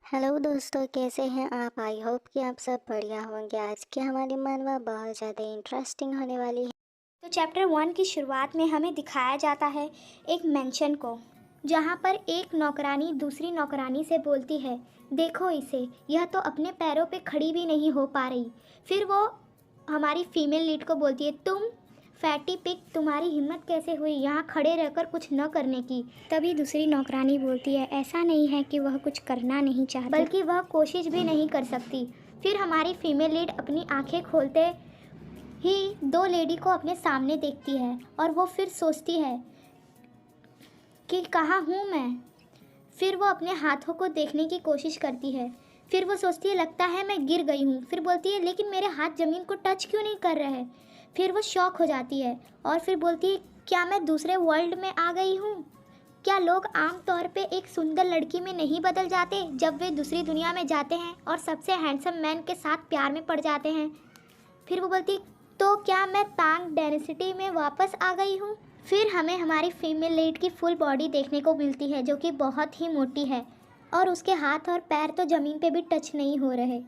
Hello दोस्तों, कैसे हैं आप? आई होप कि आप सब बढ़िया होंगे। आज की हमारी मनवा बहुत ज़्यादा इंटरेस्टिंग होने वाली है। तो चैप्टर 1 की शुरुआत में हमें दिखाया जाता है एक मेंशन को, जहाँ पर एक नौकरानी दूसरी नौकरानी से बोलती है, देखो इसे, यह तो अपने पैरों पे खड़ी भी नहीं हो पा रही। फिर वो हमारी फीमेल लीड को बोलती है, तुम फैटी पिग, तुम्हारी हिम्मत कैसे हुई यहाँ खड़े रहकर कुछ न करने की। तभी दूसरी नौकरानी बोलती है, ऐसा नहीं है कि वह कुछ करना नहीं चाहती, बल्कि वह कोशिश भी नहीं कर सकती। फिर हमारी फीमेल लीड अपनी आंखें खोलते ही दो लेडी को अपने सामने देखती है और वो फिर सोचती है कि कहाँ हूँ मैं। फिर वो अपने हाथों को देखने की कोशिश करती है। फिर वो सोचती है, लगता है मैं गिर गई हूँ। फिर बोलती है, लेकिन मेरे हाथ ज़मीन को टच क्यों नहीं कर रहे। फिर वो शॉक हो जाती है और फिर बोलती है, क्या मैं दूसरे वर्ल्ड में आ गई हूँ? क्या लोग आम तौर पे एक सुंदर लड़की में नहीं बदल जाते जब वे दूसरी दुनिया में जाते हैं और सबसे हैंडसम मैन के साथ प्यार में पड़ जाते हैं? फिर वो बोलती, तो क्या मैं तांग डेंसिटी में वापस आ गई हूँ? फिर हमें हमारी फीमेल लीड की फुल बॉडी देखने को मिलती है, जो कि बहुत ही मोटी है और उसके हाथ और पैर तो ज़मीन पे भी टच नहीं हो रहे।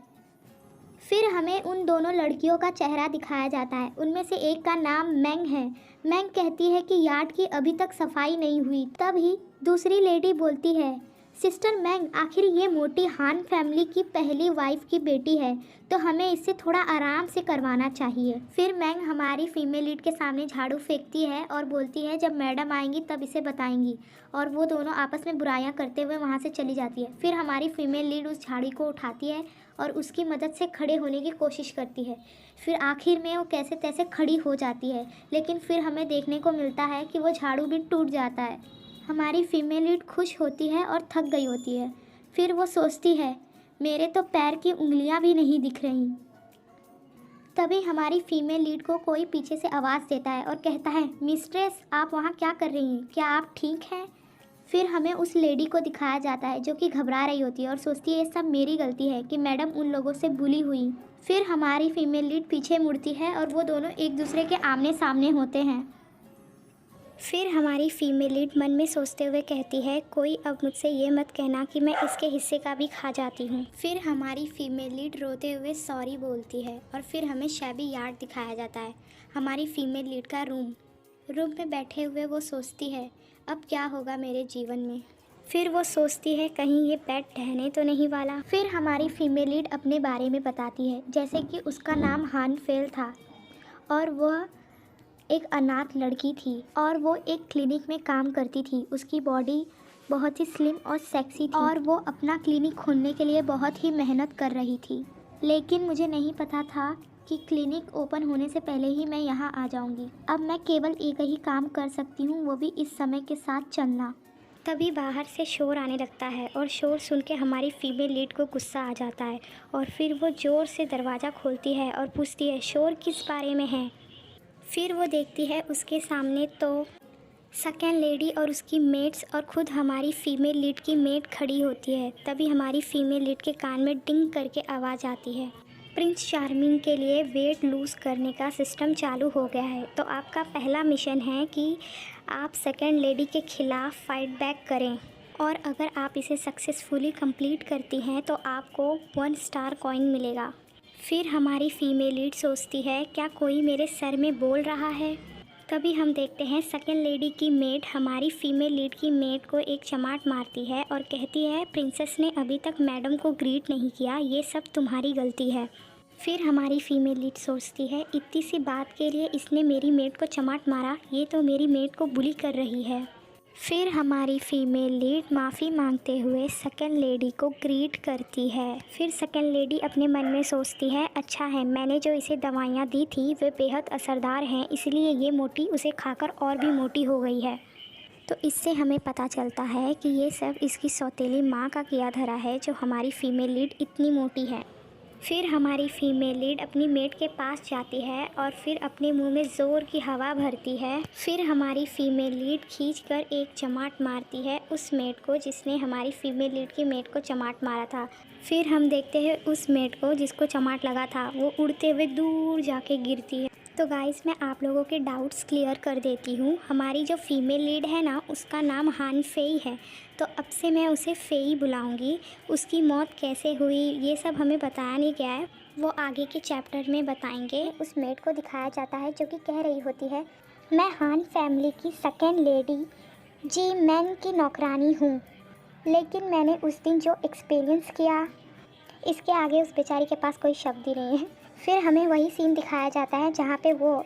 फिर हमें उन दोनों लड़कियों का चेहरा दिखाया जाता है। उनमें से एक का नाम मैंग है। मैंग कहती है कि यार्ड की अभी तक सफाई नहीं हुई। तभी दूसरी लेडी बोलती है, सिस्टर मैंग, आखिर ये मोटी हान फैमिली की पहली वाइफ की बेटी है, तो हमें इससे थोड़ा आराम से करवाना चाहिए। फिर मैंग हमारी फीमेल लीड के सामने झाड़ू फेंकती है और बोलती है, जब मैडम आएंगी तब इसे बताएंगी। और वो दोनों आपस में बुराइयां करते हुए वहाँ से चली जाती है। फिर हमारी फीमेल लीड उस झाड़ी को उठाती है और उसकी मदद से खड़े होने की कोशिश करती है। फिर आखिर में वो कैसे तैसे खड़ी हो जाती है, लेकिन फिर हमें देखने को मिलता है कि वो झाड़ू भी टूट जाता है। हमारी फीमेल लीड खुश होती है और थक गई होती है। फिर वो सोचती है, मेरे तो पैर की उंगलियां भी नहीं दिख रही। तभी हमारी फीमेल लीड को कोई पीछे से आवाज़ देता है और कहता है, मिस्ट्रेस, आप वहाँ क्या कर रही हैं? क्या आप ठीक हैं? फिर हमें उस लेडी को दिखाया जाता है जो कि घबरा रही होती है और सोचती है, ये सब मेरी गलती है कि मैडम उन लोगों से बुली हुई। फिर हमारी फीमेल लीड पीछे मुड़ती है और वो दोनों एक दूसरे के आमने सामने होते हैं। फिर हमारी फीमेल लीड मन में सोचते हुए कहती है, कोई अब मुझसे ये मत कहना कि मैं इसके हिस्से का भी खा जाती हूँ। फिर हमारी फीमेल लीड रोते हुए सॉरी बोलती है और फिर हमें शैबी यार्ड दिखाया जाता है। हमारी फीमेल लीड का रूम में बैठे हुए वो सोचती है, अब क्या होगा मेरे जीवन में। फिर वो सोचती है, कहीं ये पेट ढहने तो नहीं वाला। फिर हमारी फीमेल लीड अपने बारे में बताती है, जैसे कि उसका नाम हान फेल था और वह एक अनाथ लड़की थी और वो एक क्लिनिक में काम करती थी। उसकी बॉडी बहुत ही स्लिम और सेक्सी थी और वो अपना क्लिनिक खोलने के लिए बहुत ही मेहनत कर रही थी। लेकिन मुझे नहीं पता था कि क्लिनिक ओपन होने से पहले ही मैं यहाँ आ जाऊँगी। अब मैं केवल एक ही काम कर सकती हूँ, वो भी इस समय के साथ चलना। तभी बाहर से शोर आने लगता है और शोर सुन के हमारी फीमेल लीड को गुस्सा आ जाता है और फिर वो ज़ोर से दरवाज़ा खोलती है और पूछती है, शोर किस बारे में है। फिर वो देखती है उसके सामने तो सेकेंड लेडी और उसकी मेट्स और खुद हमारी फीमेल लीड की मेट खड़ी होती है। तभी हमारी फीमेल लीड के कान में डिंग करके आवाज़ आती है, प्रिंस चार्मिंग के लिए वेट लूज़ करने का सिस्टम चालू हो गया है, तो आपका पहला मिशन है कि आप सेकेंड लेडी के ख़िलाफ़ फाइट बैक करें और अगर आप इसे सक्सेसफुली कंप्लीट करती हैं तो आपको 1 स्टार कॉइन मिलेगा। फिर हमारी फीमेल लीड सोचती है, क्या कोई मेरे सर में बोल रहा है। तभी हम देखते हैं सेकेंड लेडी की मेट हमारी फीमेल लीड की मेट को एक चमाट मारती है और कहती है, प्रिंसेस ने अभी तक मैडम को ग्रीट नहीं किया, ये सब तुम्हारी गलती है। फिर हमारी फीमेल लीड सोचती है, इतनी सी बात के लिए इसने मेरी मेट को चमाट मारा, ये तो मेरी मेट को बुली कर रही है। फिर हमारी फीमेल लीड माफ़ी मांगते हुए सेकेंड लेडी को ग्रीट करती है। फिर सेकेंड लेडी अपने मन में सोचती है, अच्छा है, मैंने जो इसे दवाइयाँ दी थी वे बेहद असरदार हैं, इसलिए ये मोटी उसे खाकर और भी मोटी हो गई है। तो इससे हमें पता चलता है कि ये सब इसकी सौतेली माँ का किया धरा है, जो हमारी फीमेल लीड इतनी मोटी है। फिर हमारी फीमेल लीड अपनी मेट के पास जाती है और फिर अपने मुंह में ज़ोर की हवा भरती है। फिर हमारी फीमेल लीड खींचकर एक चमाट मारती है उस मेट को जिसने हमारी फीमेल लीड की मेट को चमाट मारा था। फिर हम देखते हैं उस मेट को जिसको चमाट लगा था वो उड़ते हुए दूर जाके गिरती है। तो गाइस मैं आप लोगों के डाउट्स क्लियर कर देती हूँ। हमारी जो फीमेल लीड है ना, उसका नाम हान फेई है, तो अब से मैं उसे फेई बुलाऊंगी। उसकी मौत कैसे हुई ये सब हमें बताया नहीं गया है, वो आगे के चैप्टर में बताएंगे। उस मेड को दिखाया जाता है जो कि कह रही होती है, मैं हान फैमिली की सेकेंड लेडी जी मैन की नौकरानी हूँ, लेकिन मैंने उस दिन जो एक्सपीरियंस किया, इसके आगे उस बेचारी के पास कोई शब्द ही नहीं है। फिर हमें वही सीन दिखाया जाता है जहाँ पे वो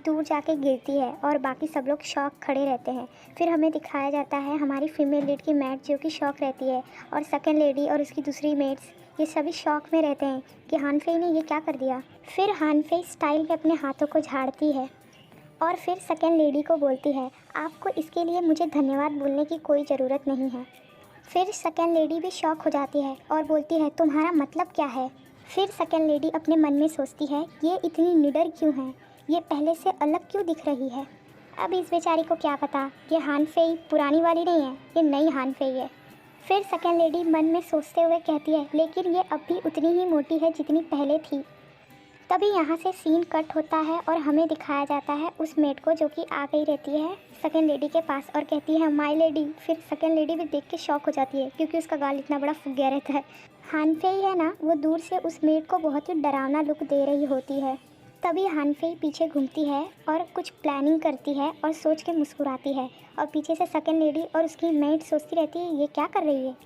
दूर जाके गिरती है और बाकी सब लोग शॉक खड़े रहते हैं। फिर हमें दिखाया जाता है हमारी फीमेल लीड की मेट जो कि शॉक रहती है, और सेकेंड लेडी और उसकी दूसरी मेट्स ये सभी शॉक में रहते हैं कि हान फेई ने ये क्या कर दिया। फिर हान फेई स्टाइल में अपने हाथों को झाड़ती है और फिर सेकेंड लेडी को बोलती है, आपको इसके लिए मुझे धन्यवाद बोलने की कोई ज़रूरत नहीं है। फिर सेकेंड लेडी भी शॉक हो जाती है और बोलती है, तुम्हारा मतलब क्या है। फिर सेकेंड लेडी अपने मन में सोचती है, ये इतनी निडर क्यों है, ये पहले से अलग क्यों दिख रही है। अब इस बेचारी को क्या पता, ये हान फेई पुरानी वाली नहीं है, ये नई हान फेई है। फिर सेकेंड लेडी मन में सोचते हुए कहती है, लेकिन ये अब भी उतनी ही मोटी है जितनी पहले थी। तभी यहाँ से सीन कट होता है और हमें दिखाया जाता है उस मेड को जो कि आ गई रहती है सेकेंड लेडी के पास और कहती है, माय लेडी। फिर सेकेंड लेडी भी देख के शॉक हो जाती है क्योंकि उसका गाल इतना बड़ा फूक गया रहता है। हान फेई है ना, वो दूर से उस मेड को बहुत ही डरावना लुक दे रही होती है। तभी हान फेई पीछे घूमती है और कुछ प्लानिंग करती है और सोच के मुस्कुराती है, और पीछे से सेकेंड लेडी और उसकी मेड सोचती रहती है, ये क्या कर रही है।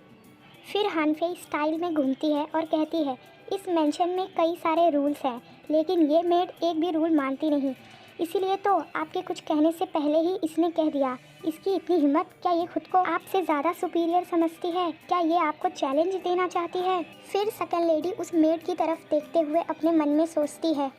फिर हान फेई स्टाइल में घूमती है और कहती है, इस मेंशन में कई सारे रूल्स हैं, लेकिन ये मेड एक भी रूल मानती नहीं, इसीलिए तो आपके कुछ कहने से पहले ही इसने कह दिया। इसकी इतनी हिम्मत, क्या ये खुद को आपसे ज़्यादा सुपीरियर समझती है, क्या ये आपको चैलेंज देना चाहती है। फिर सेकेंड लेडी उस मेड की तरफ देखते हुए अपने मन में सोचती है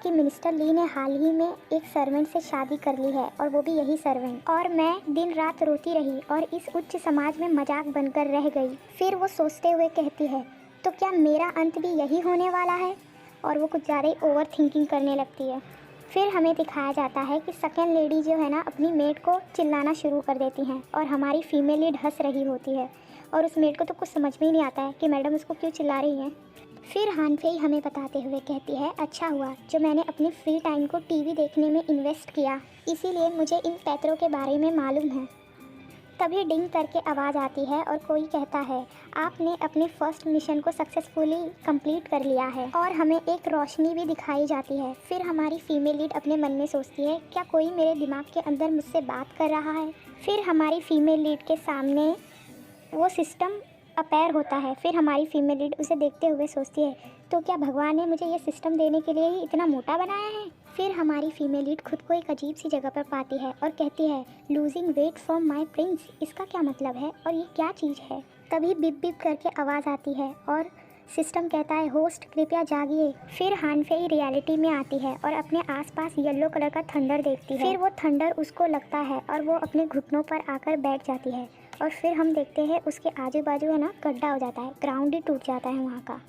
कि मिनिस्टर ली ने हाल ही में एक सर्वेंट से शादी कर ली है, और वो भी यही सर्वेंट, और मैं दिन रात रोती रही और इस उच्च समाज में मजाक बनकर रह गई। फिर वो सोचते हुए कहती है, तो क्या मेरा अंत भी यही होने वाला है, और वो कुछ ज़्यादा ही ओवर थिंकिंग करने लगती है। फिर हमें दिखाया जाता है कि सेकेंड लेडी जो है ना, अपनी मेड को चिल्लाना शुरू कर देती हैं, और हमारी फीमेल लीड हंस रही होती है, और उस मेड को तो कुछ समझ में ही नहीं आता है कि मैडम उसको क्यों चिल्ला रही हैं। फिर हान फेई हमें बताते हुए कहती है, अच्छा हुआ जो मैंने अपने फ्री टाइम को टीवी देखने में इन्वेस्ट किया, इसीलिए मुझे इन पैतरों के बारे में मालूम है। तभी डिंग करके आवाज़ आती है और कोई कहता है, आपने अपने फर्स्ट मिशन को सक्सेसफुली कंप्लीट कर लिया है, और हमें एक रोशनी भी दिखाई जाती है। फिर हमारी फीमेल लीड अपने मन में सोचती है, क्या कोई मेरे दिमाग के अंदर मुझसे बात कर रहा है। फिर हमारी फीमेल लीड के सामने वो सिस्टम अपैर होता है। फिर हमारी फीमेल लीड उसे देखते हुए सोचती है, तो क्या भगवान ने मुझे ये सिस्टम देने के लिए ही इतना मोटा बनाया है। फिर हमारी फीमेल लीड खुद को एक अजीब सी जगह पर पाती है और कहती है, losing weight from my Prince, इसका क्या मतलब है और ये क्या चीज़ है। तभी बिप बिप करके आवाज़ आती है और सिस्टम कहता है, होस्ट कृपया जागिए। फिर हान फेई रियलिटी में आती है और अपने आसपास येलो कलर का थंडर देखती है। फिर वो थंडर उसको लगता है और वो अपने घुटनों पर आकर बैठ जाती है, और फिर हम देखते हैं उसके आजू बाजू है ना, गड्ढा हो जाता है, ग्राउंड ही टूट जाता है वहाँ का।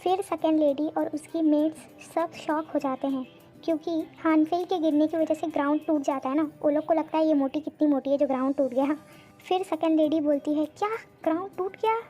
फिर सेकेंड लेडी और उसकी मेट्स सब शॉक हो जाते हैं क्योंकि हान फेई के गिरने की वजह से ग्राउंड टूट जाता है ना। वो लोग को लगता है ये मोटी कितनी मोटी है जो ग्राउंड टूट गया। फिर सेकेंड लेडी बोलती है, क्या ग्राउंड टूट गया।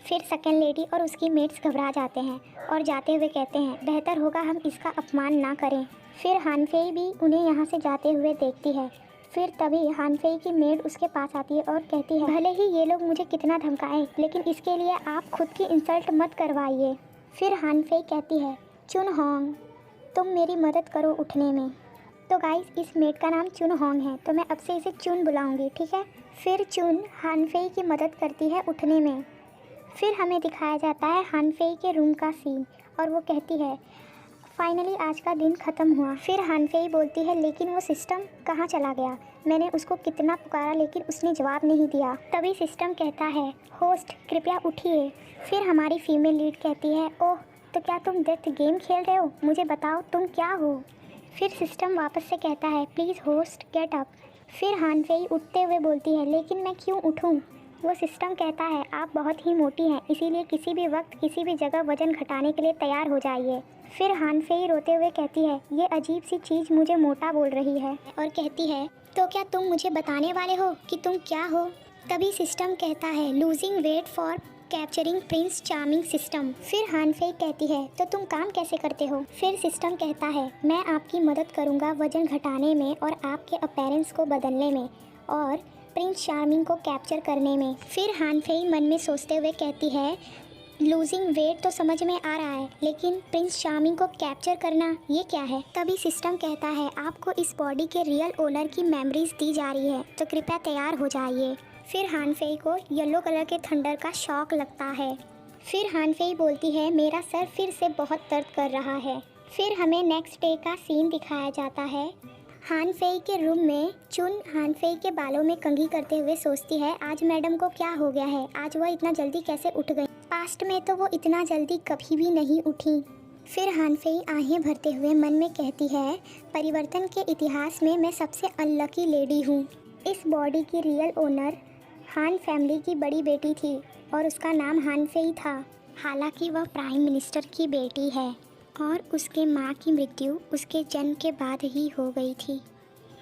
फिर सेकेंड लेडी और उसकी मेट्स घबरा जाते हैं और जाते हुए कहते हैं, बेहतर होगा हम इसका अपमान ना करें। फिर हान फेई भी उन्हें यहाँ से जाते हुए देखती है। फिर तभी हान फेई की मेड उसके पास आती है और कहती है, भले ही ये लोग मुझे कितना धमकाएं, लेकिन इसके लिए आप खुद की इंसल्ट मत करवाइए। फिर हान फेई कहती है, चुन होंग तुम मेरी मदद करो उठने में। तो गाइस इस मेड का नाम चुन होंग है, तो मैं अब से इसे चुन बुलाऊंगी, ठीक है। फिर चुन हान फेई की मदद करती है उठने में। फिर हमें दिखाया जाता है हान फेई के रूम का सीन, और वो कहती है, फाइनली आज का दिन ख़त्म हुआ। फिर हान फेई बोलती है, लेकिन वो सिस्टम कहाँ चला गया, मैंने उसको कितना पुकारा लेकिन उसने जवाब नहीं दिया। तभी सिस्टम कहता है, होस्ट कृपया उठिए। फिर हमारी फीमेल लीड कहती है, ओह तो क्या तुम डेथ गेम खेल रहे हो, मुझे बताओ तुम क्या हो। फिर सिस्टम वापस से कहता है, प्लीज़ होस्ट गेट अप। फिर हान फेई उठते हुए बोलती है, लेकिन मैं क्यों उठूं। वो सिस्टम कहता है, आप बहुत ही मोटी हैं, इसीलिए किसी भी वक्त किसी भी जगह वजन घटाने के लिए तैयार हो जाइए। फिर हान फेई रोते हुए कहती है, ये अजीब सी चीज़ मुझे मोटा बोल रही है, और कहती है, तो क्या तुम मुझे बताने वाले हो कि तुम क्या हो। तभी सिस्टम कहता है, losing weight for capturing Prince charming system. फिर हान फेई कहती है तो तुम काम कैसे करते हो? फिर सिस्टम कहता है मैं आपकी मदद करूंगा वजन घटाने में और आपके अपीयरेंस को बदलने में और प्रिंस चार्मिंग को कैप्चर करने में। फिर हान फेई मन में सोचते हुए कहती है लूजिंग वेट तो समझ में आ रहा है, लेकिन प्रिंस चार्मिंग को कैप्चर करना ये क्या है? तभी सिस्टम कहता है आपको इस बॉडी के रियल ओनर की मेमोरीज दी जा रही है, तो कृपया तैयार हो जाइए। फिर हान फेई को येलो कलर के थंडर का शॉक लगता है। फिर हान फेई बोलती है मेरा सर फिर से बहुत दर्द कर रहा है। फिर हमें नेक्स्ट डे का सीन दिखाया जाता है। हान फेई के रूम में चुन हान फेई के बालों में कंघी करते हुए सोचती है आज मैडम को क्या हो गया है, आज वह इतना जल्दी कैसे उठ गई? पास्ट में तो वो इतना जल्दी कभी भी नहीं उठी। फिर हान फेई आहें भरते हुए मन में कहती है परिवर्तन के इतिहास में मैं सबसे अनलकी लेडी हूँ। इस बॉडी की रियल ओनर हान फैमिली की बड़ी बेटी थी और उसका नाम हान फेई था। हालांकि वह प्राइम मिनिस्टर की बेटी है और उसके माँ की मृत्यु उसके जन्म के बाद ही हो गई थी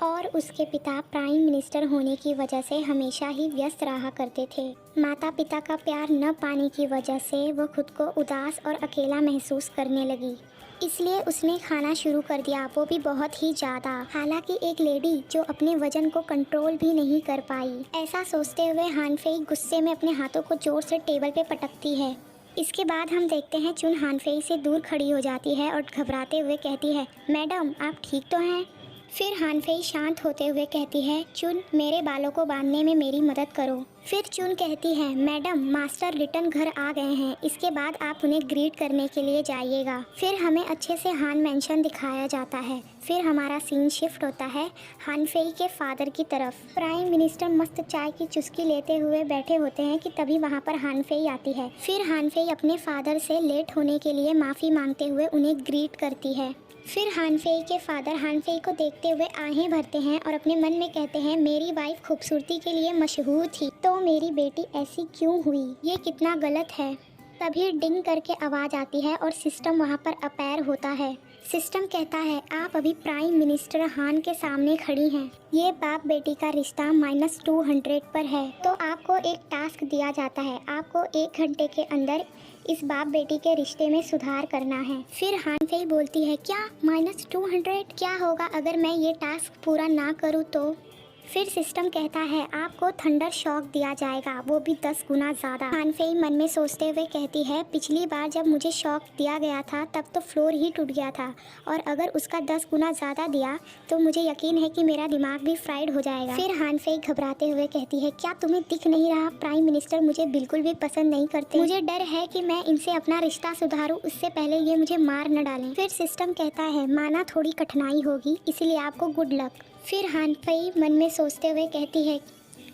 और उसके पिता प्राइम मिनिस्टर होने की वजह से हमेशा ही व्यस्त रहा करते थे। माता पिता का प्यार न पाने की वजह से वह खुद को उदास और अकेला महसूस करने लगी, इसलिए उसने खाना शुरू कर दिया, वो भी बहुत ही ज़्यादा। हालांकि एक लेडी जो अपने वजन को कंट्रोल भी नहीं कर पाई। ऐसा सोचते हुए हान फेई गुस्से में अपने हाथों को जोर से टेबल पे पटकती है। इसके बाद हम देखते हैं चुन हान फेई से दूर खड़ी हो जाती है और घबराते हुए कहती है मैडम आप ठीक तो हैं? फिर हान फेई शांत होते हुए कहती है चुन मेरे बालों को बांधने में मेरी मदद करो। फिर चुन कहती है मैडम मास्टर रिटर्न घर आ गए हैं, इसके बाद आप उन्हें ग्रीट करने के लिए जाइएगा। फिर हमें अच्छे से हान मैंशन दिखाया जाता है। फिर हमारा सीन शिफ्ट होता है हान फेई के फादर की तरफ। प्राइम मिनिस्टर मस्त चाय की चुस्की लेते हुए बैठे होते हैं कि तभी वहाँ पर हान फेई आती है। फिर हान फेई अपने फादर से लेट होने के लिए माफ़ी मांगते हुए उन्हें ग्रीट करती है। फिर हान फेई के फादर हान फेई को देखते हुए आहें भरते हैं और अपने मन में कहते हैं मेरी वाइफ खूबसूरती के लिए मशहूर थी, तो मेरी बेटी ऐसी क्यों हुई? ये कितना गलत है। तभी डिंग करके आवाज़ आती है और सिस्टम वहाँ पर अपैर होता है। सिस्टम कहता है आप अभी प्राइम मिनिस्टर हान के सामने खड़ी हैं। ये बाप बेटी का रिश्ता -200 पर है, तो आपको एक टास्क दिया जाता है। आपको 1 घंटे के अंदर इस बाप बेटी के रिश्ते में सुधार करना है। फिर हान फेई बोलती है क्या -200? क्या होगा अगर मैं ये टास्क पूरा ना करूँ तो? फिर सिस्टम कहता है आपको थंडर शॉक दिया जाएगा, वो भी 10 गुना ज़्यादा। हान फेई मन में सोचते हुए कहती है पिछली बार जब मुझे शॉक दिया गया था तब तो फ्लोर ही टूट गया था, और अगर उसका 10 गुना ज़्यादा दिया तो मुझे यकीन है कि मेरा दिमाग भी फ्राइड हो जाएगा। फिर हान फेई घबराते हुए कहती है क्या तुम्हें दिख नहीं रहा प्राइम मिनिस्टर मुझे बिल्कुल भी पसंद नहीं करते। मुझे डर है कि मैं इनसे अपना रिश्ता सुधारूँ, उससे पहले ये मुझे मार न डालें। फिर सिस्टम कहता है माना थोड़ी कठिनाई होगी, इसलिए आपको गुड लक। फिर हान फेई मन में सोचते हुए कहती है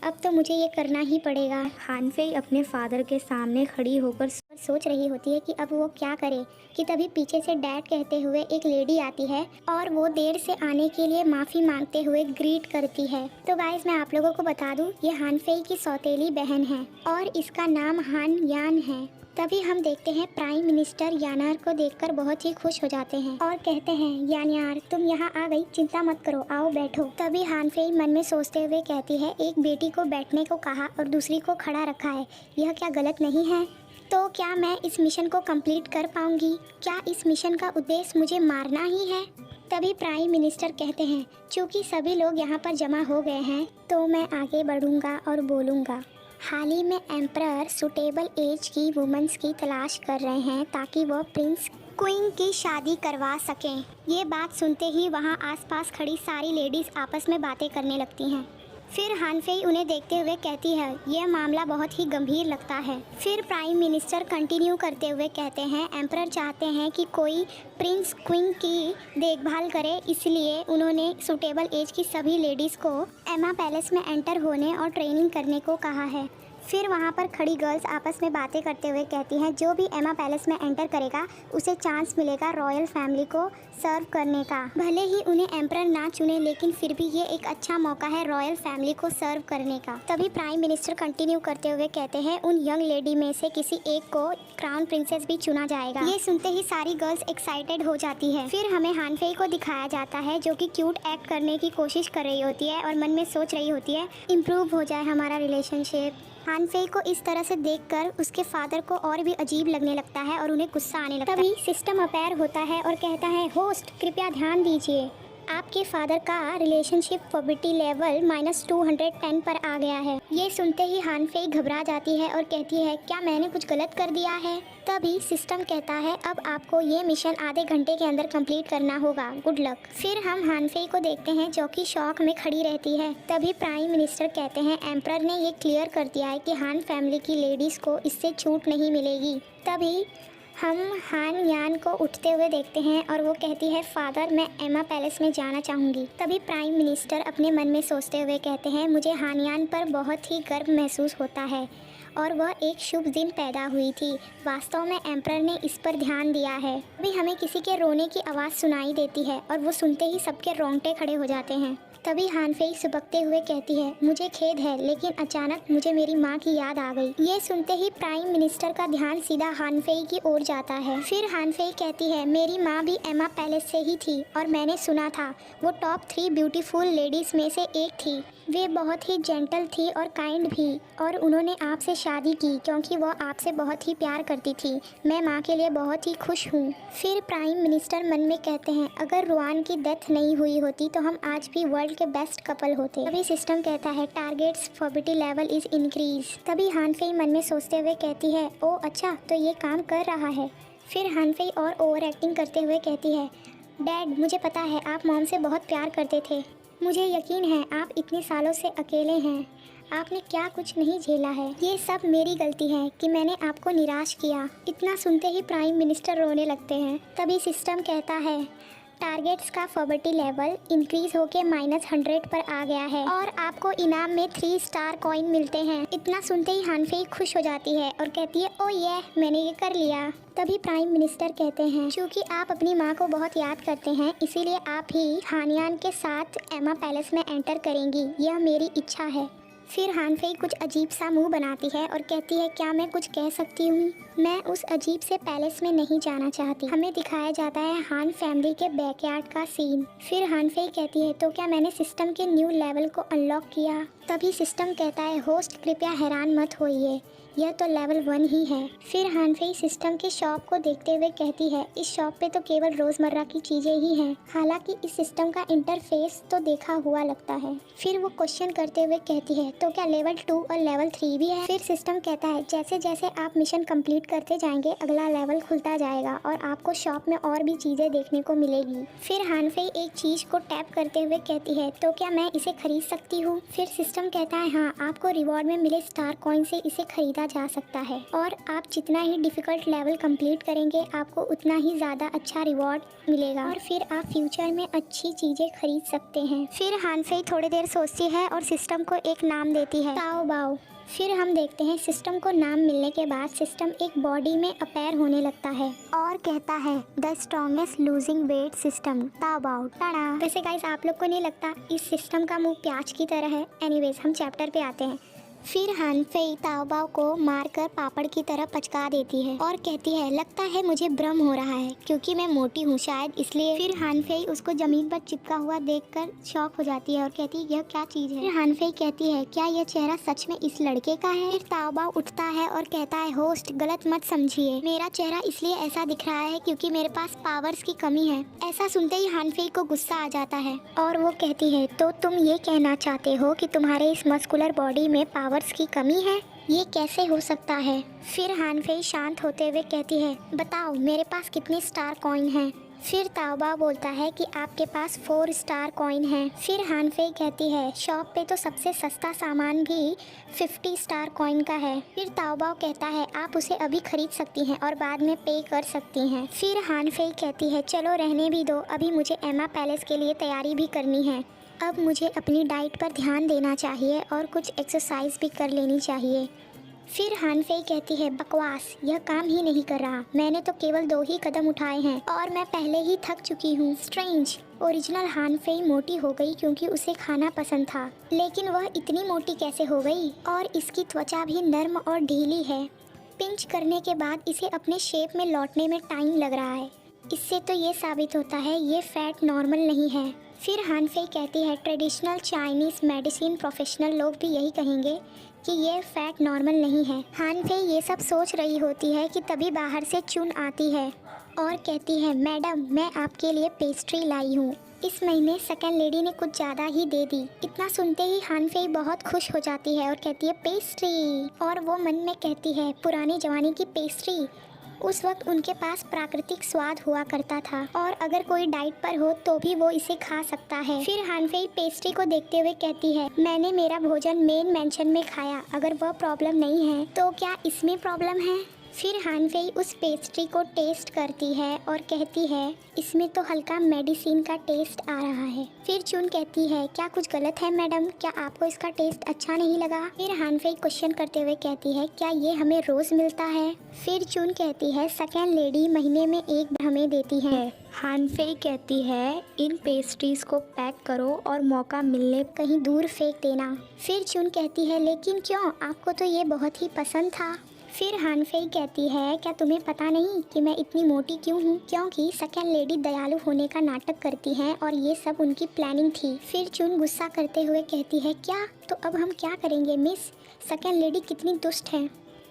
अब तो मुझे ये करना ही पड़ेगा। हान फेई अपने फादर के सामने खड़ी होकर सोच रही होती है कि अब वो क्या करे कि तभी पीछे से डैड कहते हुए एक लेडी आती है और वो देर से आने के लिए माफ़ी मांगते हुए ग्रीट करती है। तो गाइस मैं आप लोगों को बता दूं ये हान फेई की सौतेली बहन है और इसका नाम हान यान है। तभी हम देखते हैं प्राइम मिनिस्टर यानार को देखकर बहुत ही खुश हो जाते हैं और कहते हैं यानार तुम यहाँ आ गई, चिंता मत करो, आओ बैठो। तभी हान फेई मन में सोचते हुए कहती है एक बेटी को बैठने को कहा और दूसरी को खड़ा रखा है, यह क्या गलत नहीं है? तो क्या मैं इस मिशन को कंप्लीट कर पाऊंगी? क्या इस मिशन का उद्देश्य मुझे मारना ही है? तभी प्राइम मिनिस्टर कहते हैं चूँकि सभी लोग यहाँ पर जमा हो गए हैं तो मैं आगे बढ़ूँगा और बोलूँगा। हाल ही में एम्परर सुटेबल एज की वुमेन्स की तलाश कर रहे हैं ताकि वह प्रिंस क्वीन की शादी करवा सकें। ये बात सुनते ही वहाँ आसपास खड़ी सारी लेडीज़ आपस में बातें करने लगती हैं। फिर हान फेई उन्हें देखते हुए कहती है यह मामला बहुत ही गंभीर लगता है। फिर प्राइम मिनिस्टर कंटिन्यू करते हुए कहते हैं एम्परर चाहते हैं कि कोई प्रिंस क्वीन की देखभाल करे, इसलिए उन्होंने सुटेबल एज की सभी लेडीज़ को एमा पैलेस में एंटर होने और ट्रेनिंग करने को कहा है। फिर वहाँ पर खड़ी गर्ल्स आपस में बातें करते हुए कहती हैं जो भी एमा पैलेस में एंटर करेगा उसे चांस मिलेगा रॉयल फैमिली को सर्व करने का। भले ही उन्हें एम्परर ना चुने लेकिन फिर भी ये एक अच्छा मौका है रॉयल फैमिली को सर्व करने का। तभी प्राइम मिनिस्टर कंटिन्यू करते हुए कहते हैं उन यंग लेडी में से किसी एक को क्राउन प्रिंसेस भी चुना जाएगा। ये सुनते ही सारी गर्ल्स एक्साइटेड हो जाती है। फिर हमें हान फेई को दिखाया जाता है जो कि क्यूट एक्ट करने की कोशिश कर रही होती है और मन में सोच रही होती है इम्प्रूव हो जाए हमारा रिलेशनशिप। हान फेई को इस तरह से देखकर उसके फादर को और भी अजीब लगने लगता है और उन्हें गुस्सा आने लगता है। तभी सिस्टम अपेयर होता है और कहता है, होस्ट कृपया ध्यान दीजिए, आपके फादर का रिलेशनशिप फोबिलिटी लेवल -210 पर आ गया है। ये सुनते ही हान फेई घबरा जाती है और कहती है, क्या मैंने कुछ गलत कर दिया है? तभी सिस्टम कहता है, अब आपको ये मिशन आधे घंटे के अंदर कंप्लीट करना होगा, गुड लक। फिर हम हान फेई को देखते हैं जो कि शॉक में खड़ी रहती है। तभी प्राइम मिनिस्टर कहते हैं, एम्परर ने ये क्लियर कर दिया है कि हान फैमिली की लेडीज़ को इससे छूट नहीं मिलेगी। तभी हम हान यान को उठते हुए देखते हैं और वो कहती है, फादर मैं एमा पैलेस में जाना चाहूँगी। तभी प्राइम मिनिस्टर अपने मन में सोचते हुए कहते हैं, मुझे हान यान पर बहुत ही गर्व महसूस होता है और वह एक शुभ दिन पैदा हुई थी। वास्तव में एम्परर ने इस पर ध्यान दिया है। अभी हमें किसी के रोने की आवाज़ सुनाई देती है और वो सुनते ही सबके रोंगटे खड़े हो जाते हैं। तभी हान फेई सुबकते हुए कहती है, मुझे खेद है लेकिन अचानक मुझे मेरी माँ की याद आ गई। ये सुनते ही प्राइम मिनिस्टर का ध्यान सीधा हान फेई की ओर जाता है। फिर हान फेई कहती है, मेरी माँ भी एमा पैलेस से ही थी और मैंने सुना था वो टॉप 3 ब्यूटीफुल लेडीज़ में से एक थी। वे बहुत ही जेंटल थी और काइंड भी, और उन्होंने आपसे शादी की क्योंकि वो आपसे बहुत ही प्यार करती थी। मैं माँ के लिए बहुत ही खुश हूँ। फिर प्राइम मिनिस्टर मन में कहते हैं, अगर रुआन की डेथ नहीं हुई होती तो हम आज भी वर्ल्ड के बेस्ट कपल होते। तभी सिस्टम कहता है, टारगेट्स फोबिलिटी लेवल इज इंक्रीज। तभी हान फेई मन में सोचते हुए कहती है, ओ अच्छा तो ये काम कर रहा है। फिर हान फेई और ओवर एक्टिंग करते हुए कहती है, डैड मुझे पता है आप मॉम से बहुत प्यार करते थे। मुझे यकीन है आप इतने सालों से अकेले हैं, आपने क्या कुछ नहीं झेला है। ये सब मेरी गलती है कि मैंने आपको निराश किया। इतना सुनते ही प्राइम मिनिस्टर रोने लगते हैं। तभी सिस्टम कहता है, टारगेट्स का फोबिलिटी लेवल इंक्रीज होके -100 पर आ गया है और आपको इनाम में 3 स्टार कॉइन मिलते हैं। इतना सुनते ही हान फेई खुश हो जाती है और कहती है, ओ ये मैंने ये कर लिया। तभी प्राइम मिनिस्टर कहते हैं, क्योंकि आप अपनी माँ को बहुत याद करते हैं इसीलिए आप ही हानियान के साथ एमा पैलेस में एंटर करेंगी, यह मेरी इच्छा है। फिर हान फेई कुछ अजीब सा मुंह बनाती है और कहती है, क्या मैं कुछ कह सकती हूँ? मैं उस अजीब से पैलेस में नहीं जाना चाहती। हमें दिखाया जाता है हान फैमिली के बैकयार्ड का सीन। फिर हान फेई कहती है, तो क्या मैंने सिस्टम के न्यू लेवल को अनलॉक किया? तभी सिस्टम कहता है, होस्ट कृपया हैरान मत होइए, यह तो लेवल 1 ही है। फिर हान फेई सिस्टम के शॉप को देखते हुए कहती है, इस शॉप पे तो केवल रोजमर्रा की चीजें ही हैं, हालांकि इस सिस्टम का इंटरफेस तो देखा हुआ लगता है। फिर वो क्वेश्चन करते हुए कहती है, तो क्या लेवल 2 और लेवल 3 भी है? फिर सिस्टम कहता है, जैसे जैसे आप मिशन कंप्लीट करते जाएंगे अगला लेवल खुलता जाएगा और आपको शॉप में और भी चीजें देखने को मिलेगी। फिर हान फेई एक चीज को टैप करते हुए कहती है, तो क्या मैं इसे खरीद सकती हूँ? फिर सिस्टम कहता है, हाँ, आपको रिवॉर्ड में मिले स्टार कॉइन से इसे खरीदा जा सकता है और आप जितना ही डिफिकल्ट लेवल कंप्लीट करेंगे आपको उतना ही ज़्यादा अच्छा रिवॉर्ड मिलेगा और फिर आप फ्यूचर में अच्छी चीज़ें खरीद सकते हैं। फिर हान फेई थोड़ी देर सोचती है और सिस्टम को एक नाम देती है, ताओ बाओ। फिर हम देखते हैं सिस्टम को नाम मिलने के बाद सिस्टम एक बॉडी में अपेयर होने लगता है और कहता है, the strongest losing weight system ताओ बाओ टाड़ा। वैसे गाइस आप लोग को नहीं लगता इस सिस्टम का मुंह प्याज की तरह है? एनीवेज हम चैप्टर पे आते हैं। फिर हान फेई ताओ बाओ को मारकर पापड़ की तरह पचका देती है और कहती है, लगता है मुझे भ्रम हो रहा है क्योंकि मैं मोटी हूँ शायद इसलिए। फिर हान फेई उसको जमीन पर चिपका हुआ देखकर शॉक हो जाती है और कहती है, यह क्या चीज है? फिर हान फेई कहती है, क्या यह चेहरा सच में इस लड़के का है? फिर ताओ बाओ उठता है और कहता है, होस्ट गलत मत समझिए, मेरा चेहरा इसलिए ऐसा दिख रहा है क्योंकि मेरे पास पावर्स की कमी है। ऐसा सुनते ही हान फेई को गुस्सा आ जाता है और वो कहती है, तो तुम ये कहना चाहते हो कि तुम्हारे इस मस्कुलर बॉडी में पावर्स की कमी है? ये कैसे हो सकता है? फिर हान फेई शांत होते हुए कहती है, बताओ मेरे पास कितने स्टार कॉइन हैं? फिर ताओ बाओ बोलता है कि आपके पास 4 स्टार कॉइन हैं। फिर हान फेई कहती है, शॉप पे तो सबसे सस्ता सामान भी 50 स्टार कॉइन का है। फिर ताओ बाओ कहता है, आप उसे अभी खरीद सकती हैं और बाद में पे कर सकती हैं। फिर हान फेई कहती है, चलो रहने भी दो, अभी मुझे एमा पैलेस के लिए तैयारी भी करनी है। अब मुझे अपनी डाइट पर ध्यान देना चाहिए और कुछ एक्सरसाइज भी कर लेनी चाहिए। फिर हान फेई कहती है, बकवास, यह काम ही नहीं कर रहा, मैंने तो केवल 2 ही कदम उठाए हैं और मैं पहले ही थक चुकी हूँ। स्ट्रेंज, ओरिजिनल हान फेई मोटी हो गई क्योंकि उसे खाना पसंद था, लेकिन वह इतनी मोटी कैसे हो गई? और इसकी त्वचा भी नर्म और ढीली है, पिंच करने के बाद इसे अपने शेप में लौटने में टाइम लग रहा है। इससे तो ये साबित होता है ये फैट नॉर्मल नहीं है। फिर हान फेई कहती है, ट्रेडिशनल चाइनीज़ मेडिसिन प्रोफेशनल लोग भी यही कहेंगे कि ये फैट नॉर्मल नहीं है। हान फेई ये सब सोच रही होती है कि तभी बाहर से चुन आती है और कहती है, मैडम मैं आपके लिए पेस्ट्री लाई हूँ। इस महीने सेकंड लेडी ने कुछ ज़्यादा ही दे दी। इतना सुनते ही हान फेई बहुत खुश हो जाती है और कहती है पेस्ट्री, और वो मन में कहती है पुरानी जमाने की पेस्ट्री। उस वक्त उनके पास प्राकृतिक स्वाद हुआ करता था और अगर कोई डाइट पर हो तो भी वो इसे खा सकता है। फिर हान फेई पेस्ट्री को देखते हुए कहती है, मैंने मेरा भोजन मेन मेंशन में खाया, अगर वह प्रॉब्लम नहीं है तो क्या इसमें प्रॉब्लम है? फिर हान फेई उस पेस्ट्री को टेस्ट करती है और कहती है, इसमें तो हल्का मेडिसिन का टेस्ट आ रहा है। फिर चुन कहती है, क्या कुछ गलत है मैडम, क्या आपको इसका टेस्ट अच्छा नहीं लगा? फिर हान फेई क्वेश्चन करते हुए कहती है, क्या ये हमें रोज़ मिलता है? फिर चुन कहती है, सेकेंड लेडी महीने में एक बार हमें देती है। हान फेई कहती है, इन पेस्ट्रीज को पैक करो और मौका मिलने कहीं दूर फेंक देना। फिर चुन कहती है, लेकिन क्यों, आपको तो ये बहुत ही पसंद था। फिर हान फेई कहती है, क्या तुम्हें पता नहीं कि मैं इतनी मोटी क्यों हूँ? क्योंकि सेकंड लेडी दयालु होने का नाटक करती हैं और ये सब उनकी प्लानिंग थी। फिर चुन गुस्सा करते हुए कहती है, क्या? तो अब हम क्या करेंगे मिस? सेकंड लेडी कितनी दुष्ट है।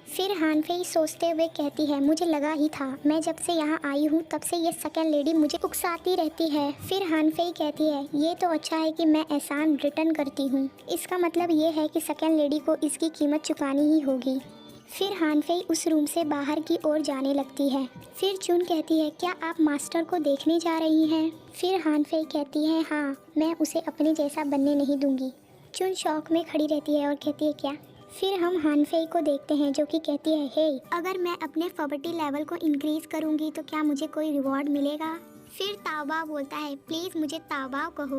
फिर हान फेई सोचते हुए कहती है, मुझे लगा ही था, मैं जब से यहाँ आई हूँ तब से ये सेकंड लेडी मुझे उकसाती रहती है। फिर हान फेई कहती है, ये तो अच्छा है कि मैं एहसान रिटर्न करती हूँ, इसका मतलब ये है कि सेकंड लेडी को इसकी कीमत चुकानी ही होगी। फिर हान फेई उस रूम से बाहर की ओर जाने लगती है। फिर चुन कहती है, क्या आप मास्टर को देखने जा रही हैं? फिर हान फेई कहती है, हाँ, मैं उसे अपने जैसा बनने नहीं दूंगी। चुन शौक में खड़ी रहती है और कहती है, क्या? फिर हम हान फेई को देखते हैं जो कि कहती है, हे, अगर मैं अपने पॉवर्टी लेवल को इंक्रीज करूंगी तो क्या मुझे कोई रिवॉर्ड मिलेगा? फिर ताओबाओ बोलता है, प्लीज़ मुझे ताओबाओ कहो।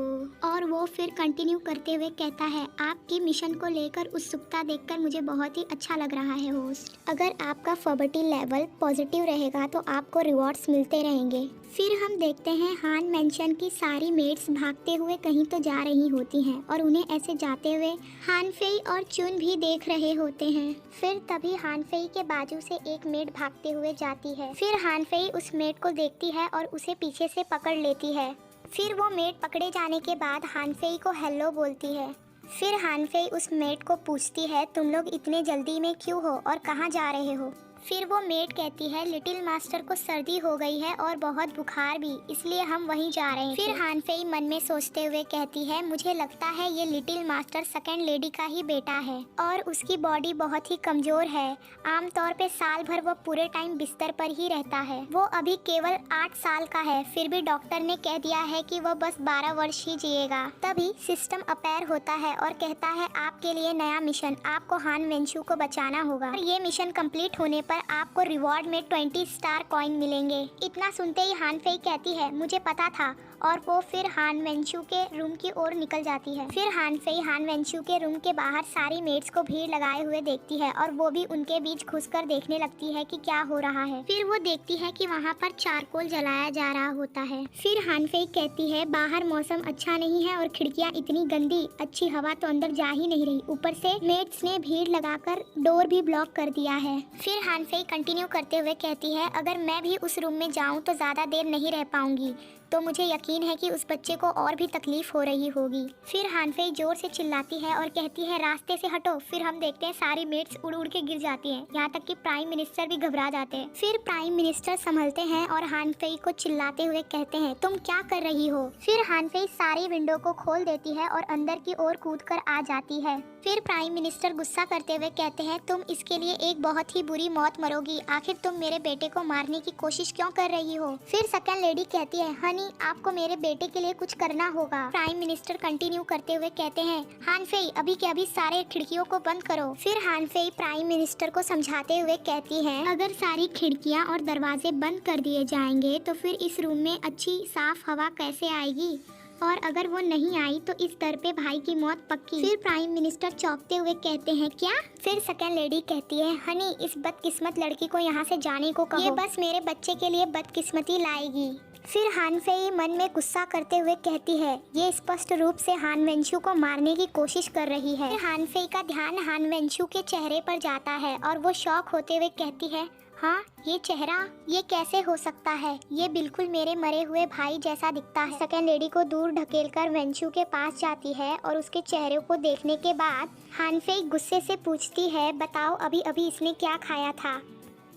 और वो फिर कंटिन्यू करते हुए कहता है, आपकी मिशन को लेकर उत्सुकता देखकर मुझे बहुत ही अच्छा लग रहा है होस्ट। अगर आपका पॉवर्टी लेवल पॉजिटिव रहेगा तो आपको रिवॉर्ड्स मिलते रहेंगे। फिर हम देखते हैं हान मेंशन की सारी मेट्स भागते हुए कहीं तो जा रही होती हैं और उन्हें ऐसे जाते हुए हान फेई और चुन भी देख रहे होते हैं। फिर तभी हान फेई के बाजू से एक मेट भागते हुए जाती है। फिर हान फेई उस मेट को देखती है और उसे पीछे से पकड़ लेती है। फिर वो मेट पकड़े जाने के बाद हान फेई को हेलो बोलती है। फिर हान फेई उस मेट को पूछती है, तुम लोग इतने जल्दी में क्यों हो और कहाँ जा रहे हो? फिर वो मेट कहती है, लिटिल मास्टर को सर्दी हो गई है और बहुत बुखार भी, इसलिए हम वहीं जा रहे हैं। फिर हान फेई मन में सोचते हुए कहती है, मुझे लगता है ये लिटिल मास्टर सेकंड लेडी का ही बेटा है और उसकी बॉडी बहुत ही कमजोर है। आमतौर पे साल भर वो पूरे टाइम बिस्तर पर ही रहता है। वो अभी केवल 8 साल का है, फिर भी डॉक्टर ने कह दिया है कि वो बस 12 वर्ष ही जिएगा। तभी सिस्टम अपैर होता है और कहता है, आपके लिए नया मिशन, आपको हान वेंशु को बचाना होगा और ये मिशन कंप्लीट होने पर आपको रिवॉर्ड में 20 स्टार कॉइन मिलेंगे। इतना सुनते ही हान फेई कहती है, मुझे पता था, और वो फिर हान वेंशु के रूम की ओर निकल जाती है। फिर हान फेई हान वेंशु के रूम के बाहर सारी मेट्स को भीड़ लगाए हुए देखती है और वो भी उनके बीच घुसकर देखने लगती है कि क्या हो रहा है। फिर वो देखती है कि वहाँ पर चारकोल जलाया जा रहा होता है। फिर हान फेई कहती है, बाहर मौसम अच्छा नहीं है और खिड़कियाँ इतनी गंदी, अच्छी हवा तो अंदर जा ही नहीं रही, ऊपर से मेट्स ने भीड़ लगाकर डोर भी ब्लॉक कर दिया है। फिर हान फेई कंटिन्यू करते हुए कहती है, अगर मैं भी उस रूम में जाऊँ तो ज़्यादा देर नहीं रह पाऊंगी, तो मुझे यकीन है कि उस बच्चे को और भी तकलीफ हो रही होगी। फिर हान फेई जोर से चिल्लाती है और कहती है, रास्ते से हटो। फिर हम देखते हैं सारी मेट्स उड़ उड़ के गिर जाती हैं, यहाँ तक कि प्राइम मिनिस्टर भी घबरा जाते हैं। फिर प्राइम मिनिस्टर संभलते हैं और हान फेई को चिल्लाते हुए कहते हैं, तुम क्या कर रही हो? फिर हान फेई सारी विंडो को खोल देती है और अंदर की ओर कूद कर आ जाती है। फिर प्राइम मिनिस्टर गुस्सा करते हुए कहते हैं, तुम इसके लिए एक बहुत ही बुरी मौत मरोगी, आखिर तुम मेरे बेटे को मारने की कोशिश क्यों कर रही हो? फिर सेकंड लेडी कहती है, हनी आपको मेरे बेटे के लिए कुछ करना होगा। प्राइम मिनिस्टर कंटिन्यू करते हुए कहते हैं, हान फेई अभी के अभी सारे खिड़कियों को बंद करो। फिर हान फेई प्राइम मिनिस्टर को समझाते हुए कहती है, अगर सारी खिड़कियां और दरवाजे बंद कर दिए जाएंगे तो फिर इस रूम में अच्छी साफ हवा कैसे आएगी, और अगर वो नहीं आई तो इस दर पे भाई की मौत पक्की। फिर प्राइम मिनिस्टर चौंकते हुए कहते हैं, क्या? फिर सेकंड लेडी कहती है, हनी इस बदकिस्मत लड़की को यहाँ से जाने को कहो, ये बस मेरे बच्चे के लिए बदकिस्मती लाएगी। फिर हान फेई मन में गुस्सा करते हुए कहती है, ये स्पष्ट रूप से हान वेंशु को मारने की कोशिश कर रही है। फिर हान फेई का ध्यान हान वेंशु के चेहरे पर जाता है और वो शॉक होते हुए कहती है, हाँ, ये चेहरा, ये कैसे हो सकता है? ये बिल्कुल मेरे मरे हुए भाई जैसा दिखता है। सेकंड लेडी को दूर ढकेलकर वेंचू के पास जाती है और उसके चेहरे को देखने के बाद हानफेई गुस्से से पूछती है, बताओ अभी अभी इसने क्या खाया था?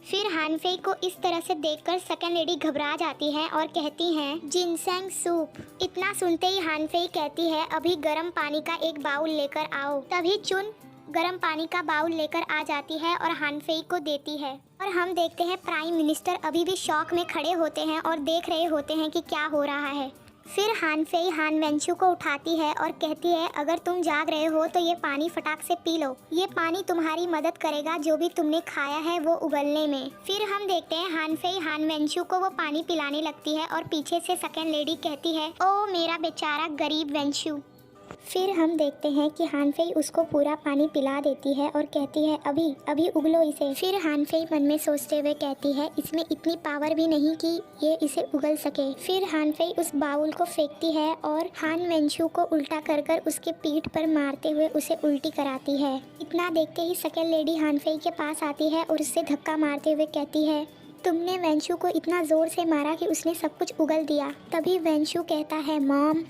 फिर हानफेई को इस तरह से देखकर सेकंड लेडी घबरा जाती है और कहती हैं, जिनसेंग सूप। इतना सुनते ही हानफेई कहती है, अभी गर्म पानी का एक बाउल लेकर आओ। तभी चुन गर्म पानी का बाउल लेकर आ जाती है और हानफेई को देती है। और हम देखते हैं प्राइम मिनिस्टर अभी भी शॉक में खड़े होते हैं और देख रहे होते हैं कि क्या हो रहा है। फिर हानफेई हान वेंचू को उठाती है और कहती है, अगर तुम जाग रहे हो तो ये पानी फटाक से पी लो। ये पानी तुम्हारी मदद करेगा जो भी तुमने खाया है वो उगलने में। फिर हम देखते हैं हानफेई हान वेंचू को वो पानी पिलाने लगती है और पीछे से सेकंड लेडी कहती है, ओ मेरा बेचारा गरीब वेंचू। फिर हम देखते हैं कि हानफेई उसको पूरा पानी पिला देती है और कहती है, अभी अभी उगलो इसे। फिर हानफेई मन में सोचते हुए कहती है, इसमें इतनी पावर भी नहीं कि ये इसे उगल सके। फिर हानफेई उस बाउल को फेंकती है और हान वेंचू को उल्टा कर कर उसके पीठ पर मारते हुए उसे उल्टी कराती है। इतना देखते ही सेकंड लेडी हानफेई के पास आती है और उससे धक्का मारते हुए कहती है, तुमने वेंचू को इतना जोर से मारा कि उसने सब कुछ उगल दिया। तभी वेंचू कहता है, मॉम।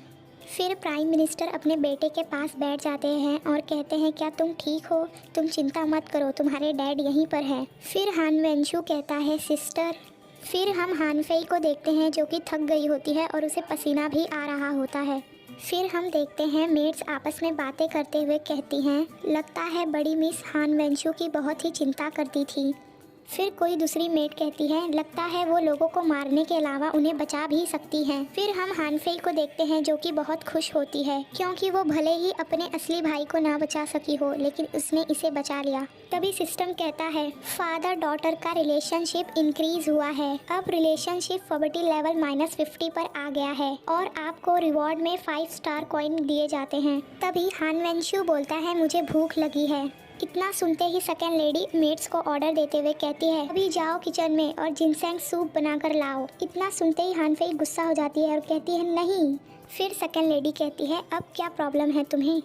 फिर प्राइम मिनिस्टर अपने बेटे के पास बैठ जाते हैं और कहते हैं, क्या तुम ठीक हो? तुम चिंता मत करो, तुम्हारे डैड यहीं पर हैं। फिर हान वेंचू कहता है, सिस्टर। फिर हम हानफेई को देखते हैं जो कि थक गई होती है और उसे पसीना भी आ रहा होता है। फिर हम देखते हैं मेड्स आपस में बातें करते हुए कहती हैं, लगता है बड़ी मिस हान वेंचू की बहुत ही चिंता करती थी। फिर कोई दूसरी मेड कहती है, लगता है वो लोगों को मारने के अलावा उन्हें बचा भी सकती हैं। फिर हम हानफेई को देखते हैं जो कि बहुत खुश होती है क्योंकि वो भले ही अपने असली भाई को ना बचा सकी हो लेकिन उसने इसे बचा लिया। तभी सिस्टम कहता है, फादर डॉटर का रिलेशनशिप इंक्रीज हुआ है। अब रिलेशनशिप पॉवर्टी लेवल -50 पर आ गया है और आपको रिवॉर्ड में 5 स्टार कॉइन दिए जाते हैं। तभी हान वेंचू बोलता है, मुझे भूख लगी है। इतना सुनते ही सेकंड लेडी मेड्स को ऑर्डर देते हुए कहती है, अभी जाओ किचन में और जिनसेंग सूप बनाकर लाओ। इतना सुनते ही हानफेई गुस्सा हो जाती है और कहती है, नहीं। फिर सेकंड लेडी कहती है, अब क्या प्रॉब्लम है तुम्हें?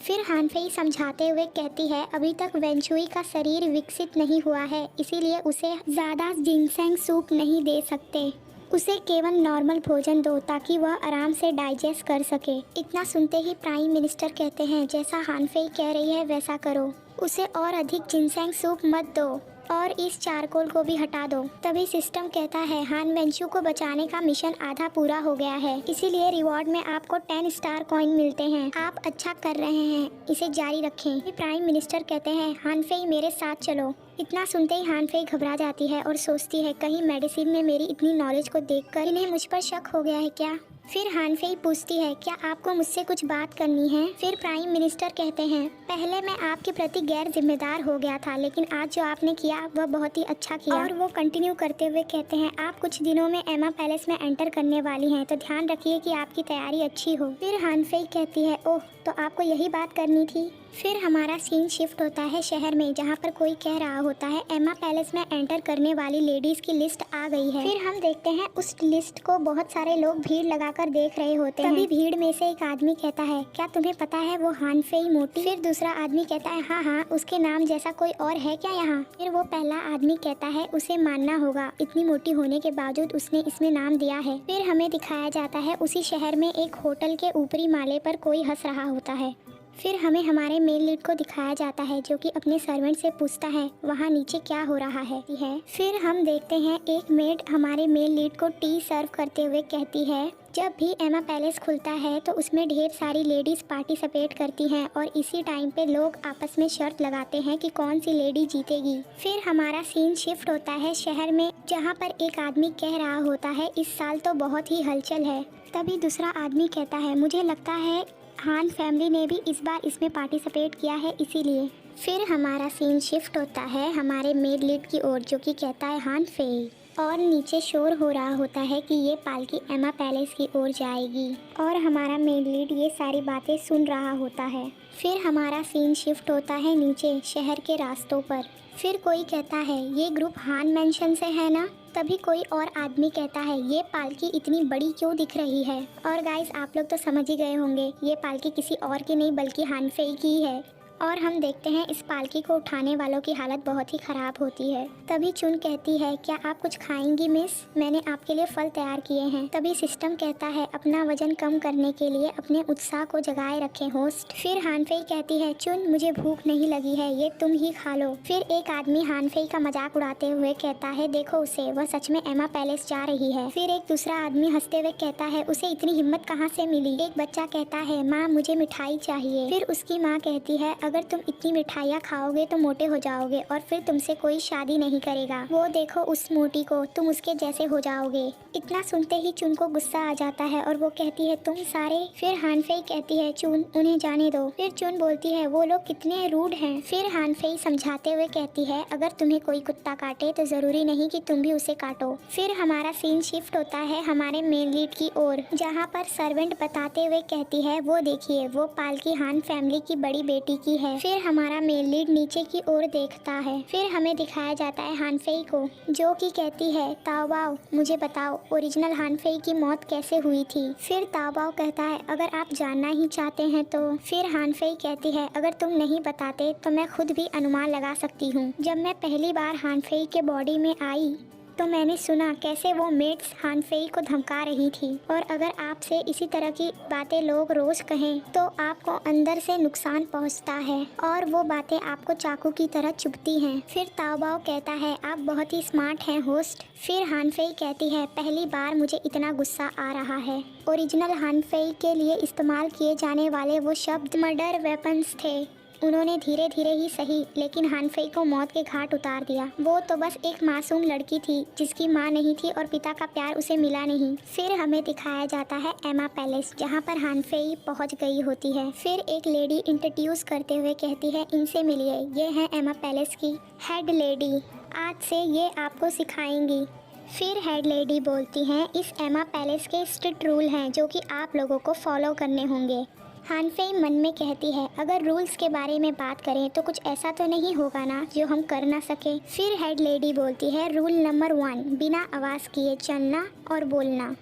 फिर हानफेई समझाते हुए कहती है, अभी तक वेंचुई का शरीर विकसित नहीं हुआ है, इसीलिए उसे ज़्यादा जिनसेंग सूप नहीं दे सकते। उसे केवल नॉर्मल भोजन दो ताकि वह आराम से डाइजेस्ट कर सके। इतना सुनते ही प्राइम मिनिस्टर कहते हैं, जैसा हानफेई कह रही है वैसा करो। उसे और अधिक जिनसेंग सूप मत दो और इस चारकोल को भी हटा दो। तभी सिस्टम कहता है, हान वेंचू को बचाने का मिशन आधा पूरा हो गया है, इसीलिए रिवॉर्ड में आपको 10 स्टार कॉइन मिलते हैं। आप अच्छा कर रहे हैं, इसे जारी रखें। प्राइम मिनिस्टर कहते हैं, हानफेई मेरे साथ चलो। इतना सुनते ही हानफेई घबरा जाती है और सोचती है, कहीं मेडिसिन में मेरी इतनी नॉलेज को देखकर इन्हें मुझ पर शक हो गया है क्या? फिर हानफेई पूछती है, क्या आपको मुझसे कुछ बात करनी है? फिर प्राइम मिनिस्टर कहते हैं, पहले मैं आपके प्रति गैर जिम्मेदार हो गया था, लेकिन आज जो आपने किया वह बहुत ही अच्छा किया। और वो कंटिन्यू करते हुए कहते हैं, आप कुछ दिनों में एमा पैलेस में एंटर करने वाली हैं, तो ध्यान रखिए कि आपकी तैयारी अच्छी हो। फिर हानफेई कहती है, ओह, तो आपको यही बात करनी थी। फिर हमारा सीन शिफ्ट होता है शहर में, जहाँ पर कोई कह रहा होता है, एमा पैलेस में एंटर करने वाली लेडीज की लिस्ट आ गई है। फिर हम देखते हैं उस लिस्ट को बहुत सारे लोग भीड़ लगाकर देख रहे होते हैं। तभी भीड़ में से एक आदमी कहता है, क्या तुम्हें पता है वो हानफेई मोटी? फिर दूसरा आदमी कहता है, हाँ हाँ, उसके नाम जैसा कोई और है क्या यहाँ? फिर वो पहला आदमी कहता है, उसे मानना होगा, इतनी मोटी होने के बावजूद उसने इसमें नाम दिया है। फिर हमें दिखाया जाता है उसी शहर में एक होटल के ऊपरी माले पर कोई हंस रहा होता है। फिर हमें हमारे मेल लीड को दिखाया जाता है जो कि अपने सर्वेंट से पूछता है, वहाँ नीचे क्या हो रहा है। फिर हम देखते हैं एक मेड हमारे मेल लीड को टी सर्व करते हुए कहती है, जब भी एमा पैलेस खुलता है तो उसमें ढेर सारी लेडीज पार्टिसिपेट करती हैं और इसी टाइम पे लोग आपस में शर्त लगाते हैं कि कौन सी लेडी जीतेगी। फिर हमारा सीन शिफ्ट होता है शहर में, जहाँ पर एक आदमी कह रहा होता है, इस साल तो बहुत ही हलचल है। तभी दूसरा आदमी कहता है, मुझे लगता है हान फैमिली ने भी इस बार इसमें पार्टिसिपेट किया है, इसीलिए। फिर हमारा सीन शिफ्ट होता है हमारे मेड लीड की ओर, जो कि कहता है, हानफेई। और नीचे शोर हो रहा होता है कि ये पालकी एमा पैलेस की ओर जाएगी और हमारा मेड लीड ये सारी बातें सुन रहा होता है। फिर हमारा सीन शिफ्ट होता है नीचे शहर के रास्तों पर। फिर कोई कहता है, ये ग्रुप हान मेंशन से है ना? तभी कोई और आदमी कहता है, ये पालकी इतनी बड़ी क्यों दिख रही है? और गाइस, आप लोग तो समझ ही गए होंगे, ये पालकी किसी और की नहीं बल्कि हानफेई की है। और हम देखते हैं इस पालकी को उठाने वालों की हालत बहुत ही ख़राब होती है। तभी चुन कहती है, क्या आप कुछ खाएंगी मिस? मैंने आपके लिए फल तैयार किए हैं। तभी सिस्टम कहता है, अपना वजन कम करने के लिए अपने उत्साह को जगाए रखें होस्ट। फिर हानफेई कहती है, चुन मुझे भूख नहीं लगी है, ये तुम ही खा लो। फिर एक आदमी हानफेई का मजाक उड़ाते हुए कहता है, देखो उसे, वह सच में एमा पैलेस जा रही है। फिर एक दूसरा आदमी हंसते हुए कहता है, उसे इतनी हिम्मत कहाँ से मिली? एक बच्चा कहता है, माँ मुझे मिठाई चाहिए। फिर उसकी माँ कहती है, अगर तुम इतनी मिठाइयाँ खाओगे तो मोटे हो जाओगे और फिर तुमसे कोई शादी नहीं करेगा। वो देखो उस मोटी को, तुम उसके जैसे हो जाओगे। इतना सुनते ही चुन को गुस्सा आ जाता है और वो कहती है, तुम सारे। फिर हानफेई कहती है, चुन उन्हें जाने दो। फिर चुन बोलती है, वो लोग कितने रूड हैं। फिर हानफेई समझाते हुए कहती है, अगर तुम्हें कोई कुत्ता काटे तो जरूरी नहीं कि तुम भी उसे काटो। फिर हमारा सीन शिफ्ट होता है हमारे मेन लीड की ओर, जहाँ पर सर्वेंट बताते हुए कहती है, वो देखिए वो पालकी हान फैमिली की बड़ी बेटी की है। फिर हमारा मेन लीड नीचे की ओर देखता है। फिर हमें दिखाया जाता है हानफेई को, जो कि कहती है, ताओबाओ मुझे बताओ ओरिजिनल हानफेई की मौत कैसे हुई थी। फिर ताओबाओ कहता है, अगर आप जानना ही चाहते हैं तो। फिर हानफेई कहती है, अगर तुम नहीं बताते तो मैं खुद भी अनुमान लगा सकती हूँ। जब मैं पहली बार हानफेई के बॉडी में आई तो मैंने सुना कैसे वो मेट्स हानफेई को धमका रही थी, और अगर आपसे इसी तरह की बातें लोग रोज कहें तो आपको अंदर से नुकसान पहुंचता है और वो बातें आपको चाकू की तरह चुभती हैं। फिर ताओबाओ कहता है, आप बहुत ही स्मार्ट हैं होस्ट। फिर हानफेई कहती है, पहली बार मुझे इतना गुस्सा आ रहा है। ओरिजिनल हानफेई के लिए इस्तेमाल किए जाने वाले वो शब्द मर्डर वेपन्स थे। उन्होंने धीरे धीरे ही सही लेकिन हानफेई को मौत के घाट उतार दिया। वो तो बस एक मासूम लड़की थी जिसकी माँ नहीं थी और पिता का प्यार उसे मिला नहीं। फिर हमें दिखाया जाता है एमा पैलेस, जहाँ पर हानफेई पहुँच गई होती है। फिर एक लेडी इंट्रोड्यूस करते हुए कहती है, इनसे मिलिए, ये है एमा पैलेस की हेड लेडी, आज से ये आपको सिखाएंगी। फिर हेड लेडी बोलती हैं, इस एमा पैलेस के स्ट्रिक्ट रूल हैं जो कि आप लोगों को फॉलो करने होंगे। हानफेई मन में कहती है, अगर रूल्स के बारे में बात करें तो कुछ ऐसा तो नहीं होगा ना जो हम कर ना सके। फिर हेड लेडी बोलती है, रूल नंबर 1, बिना आवाज़ किए चलना और बोलना।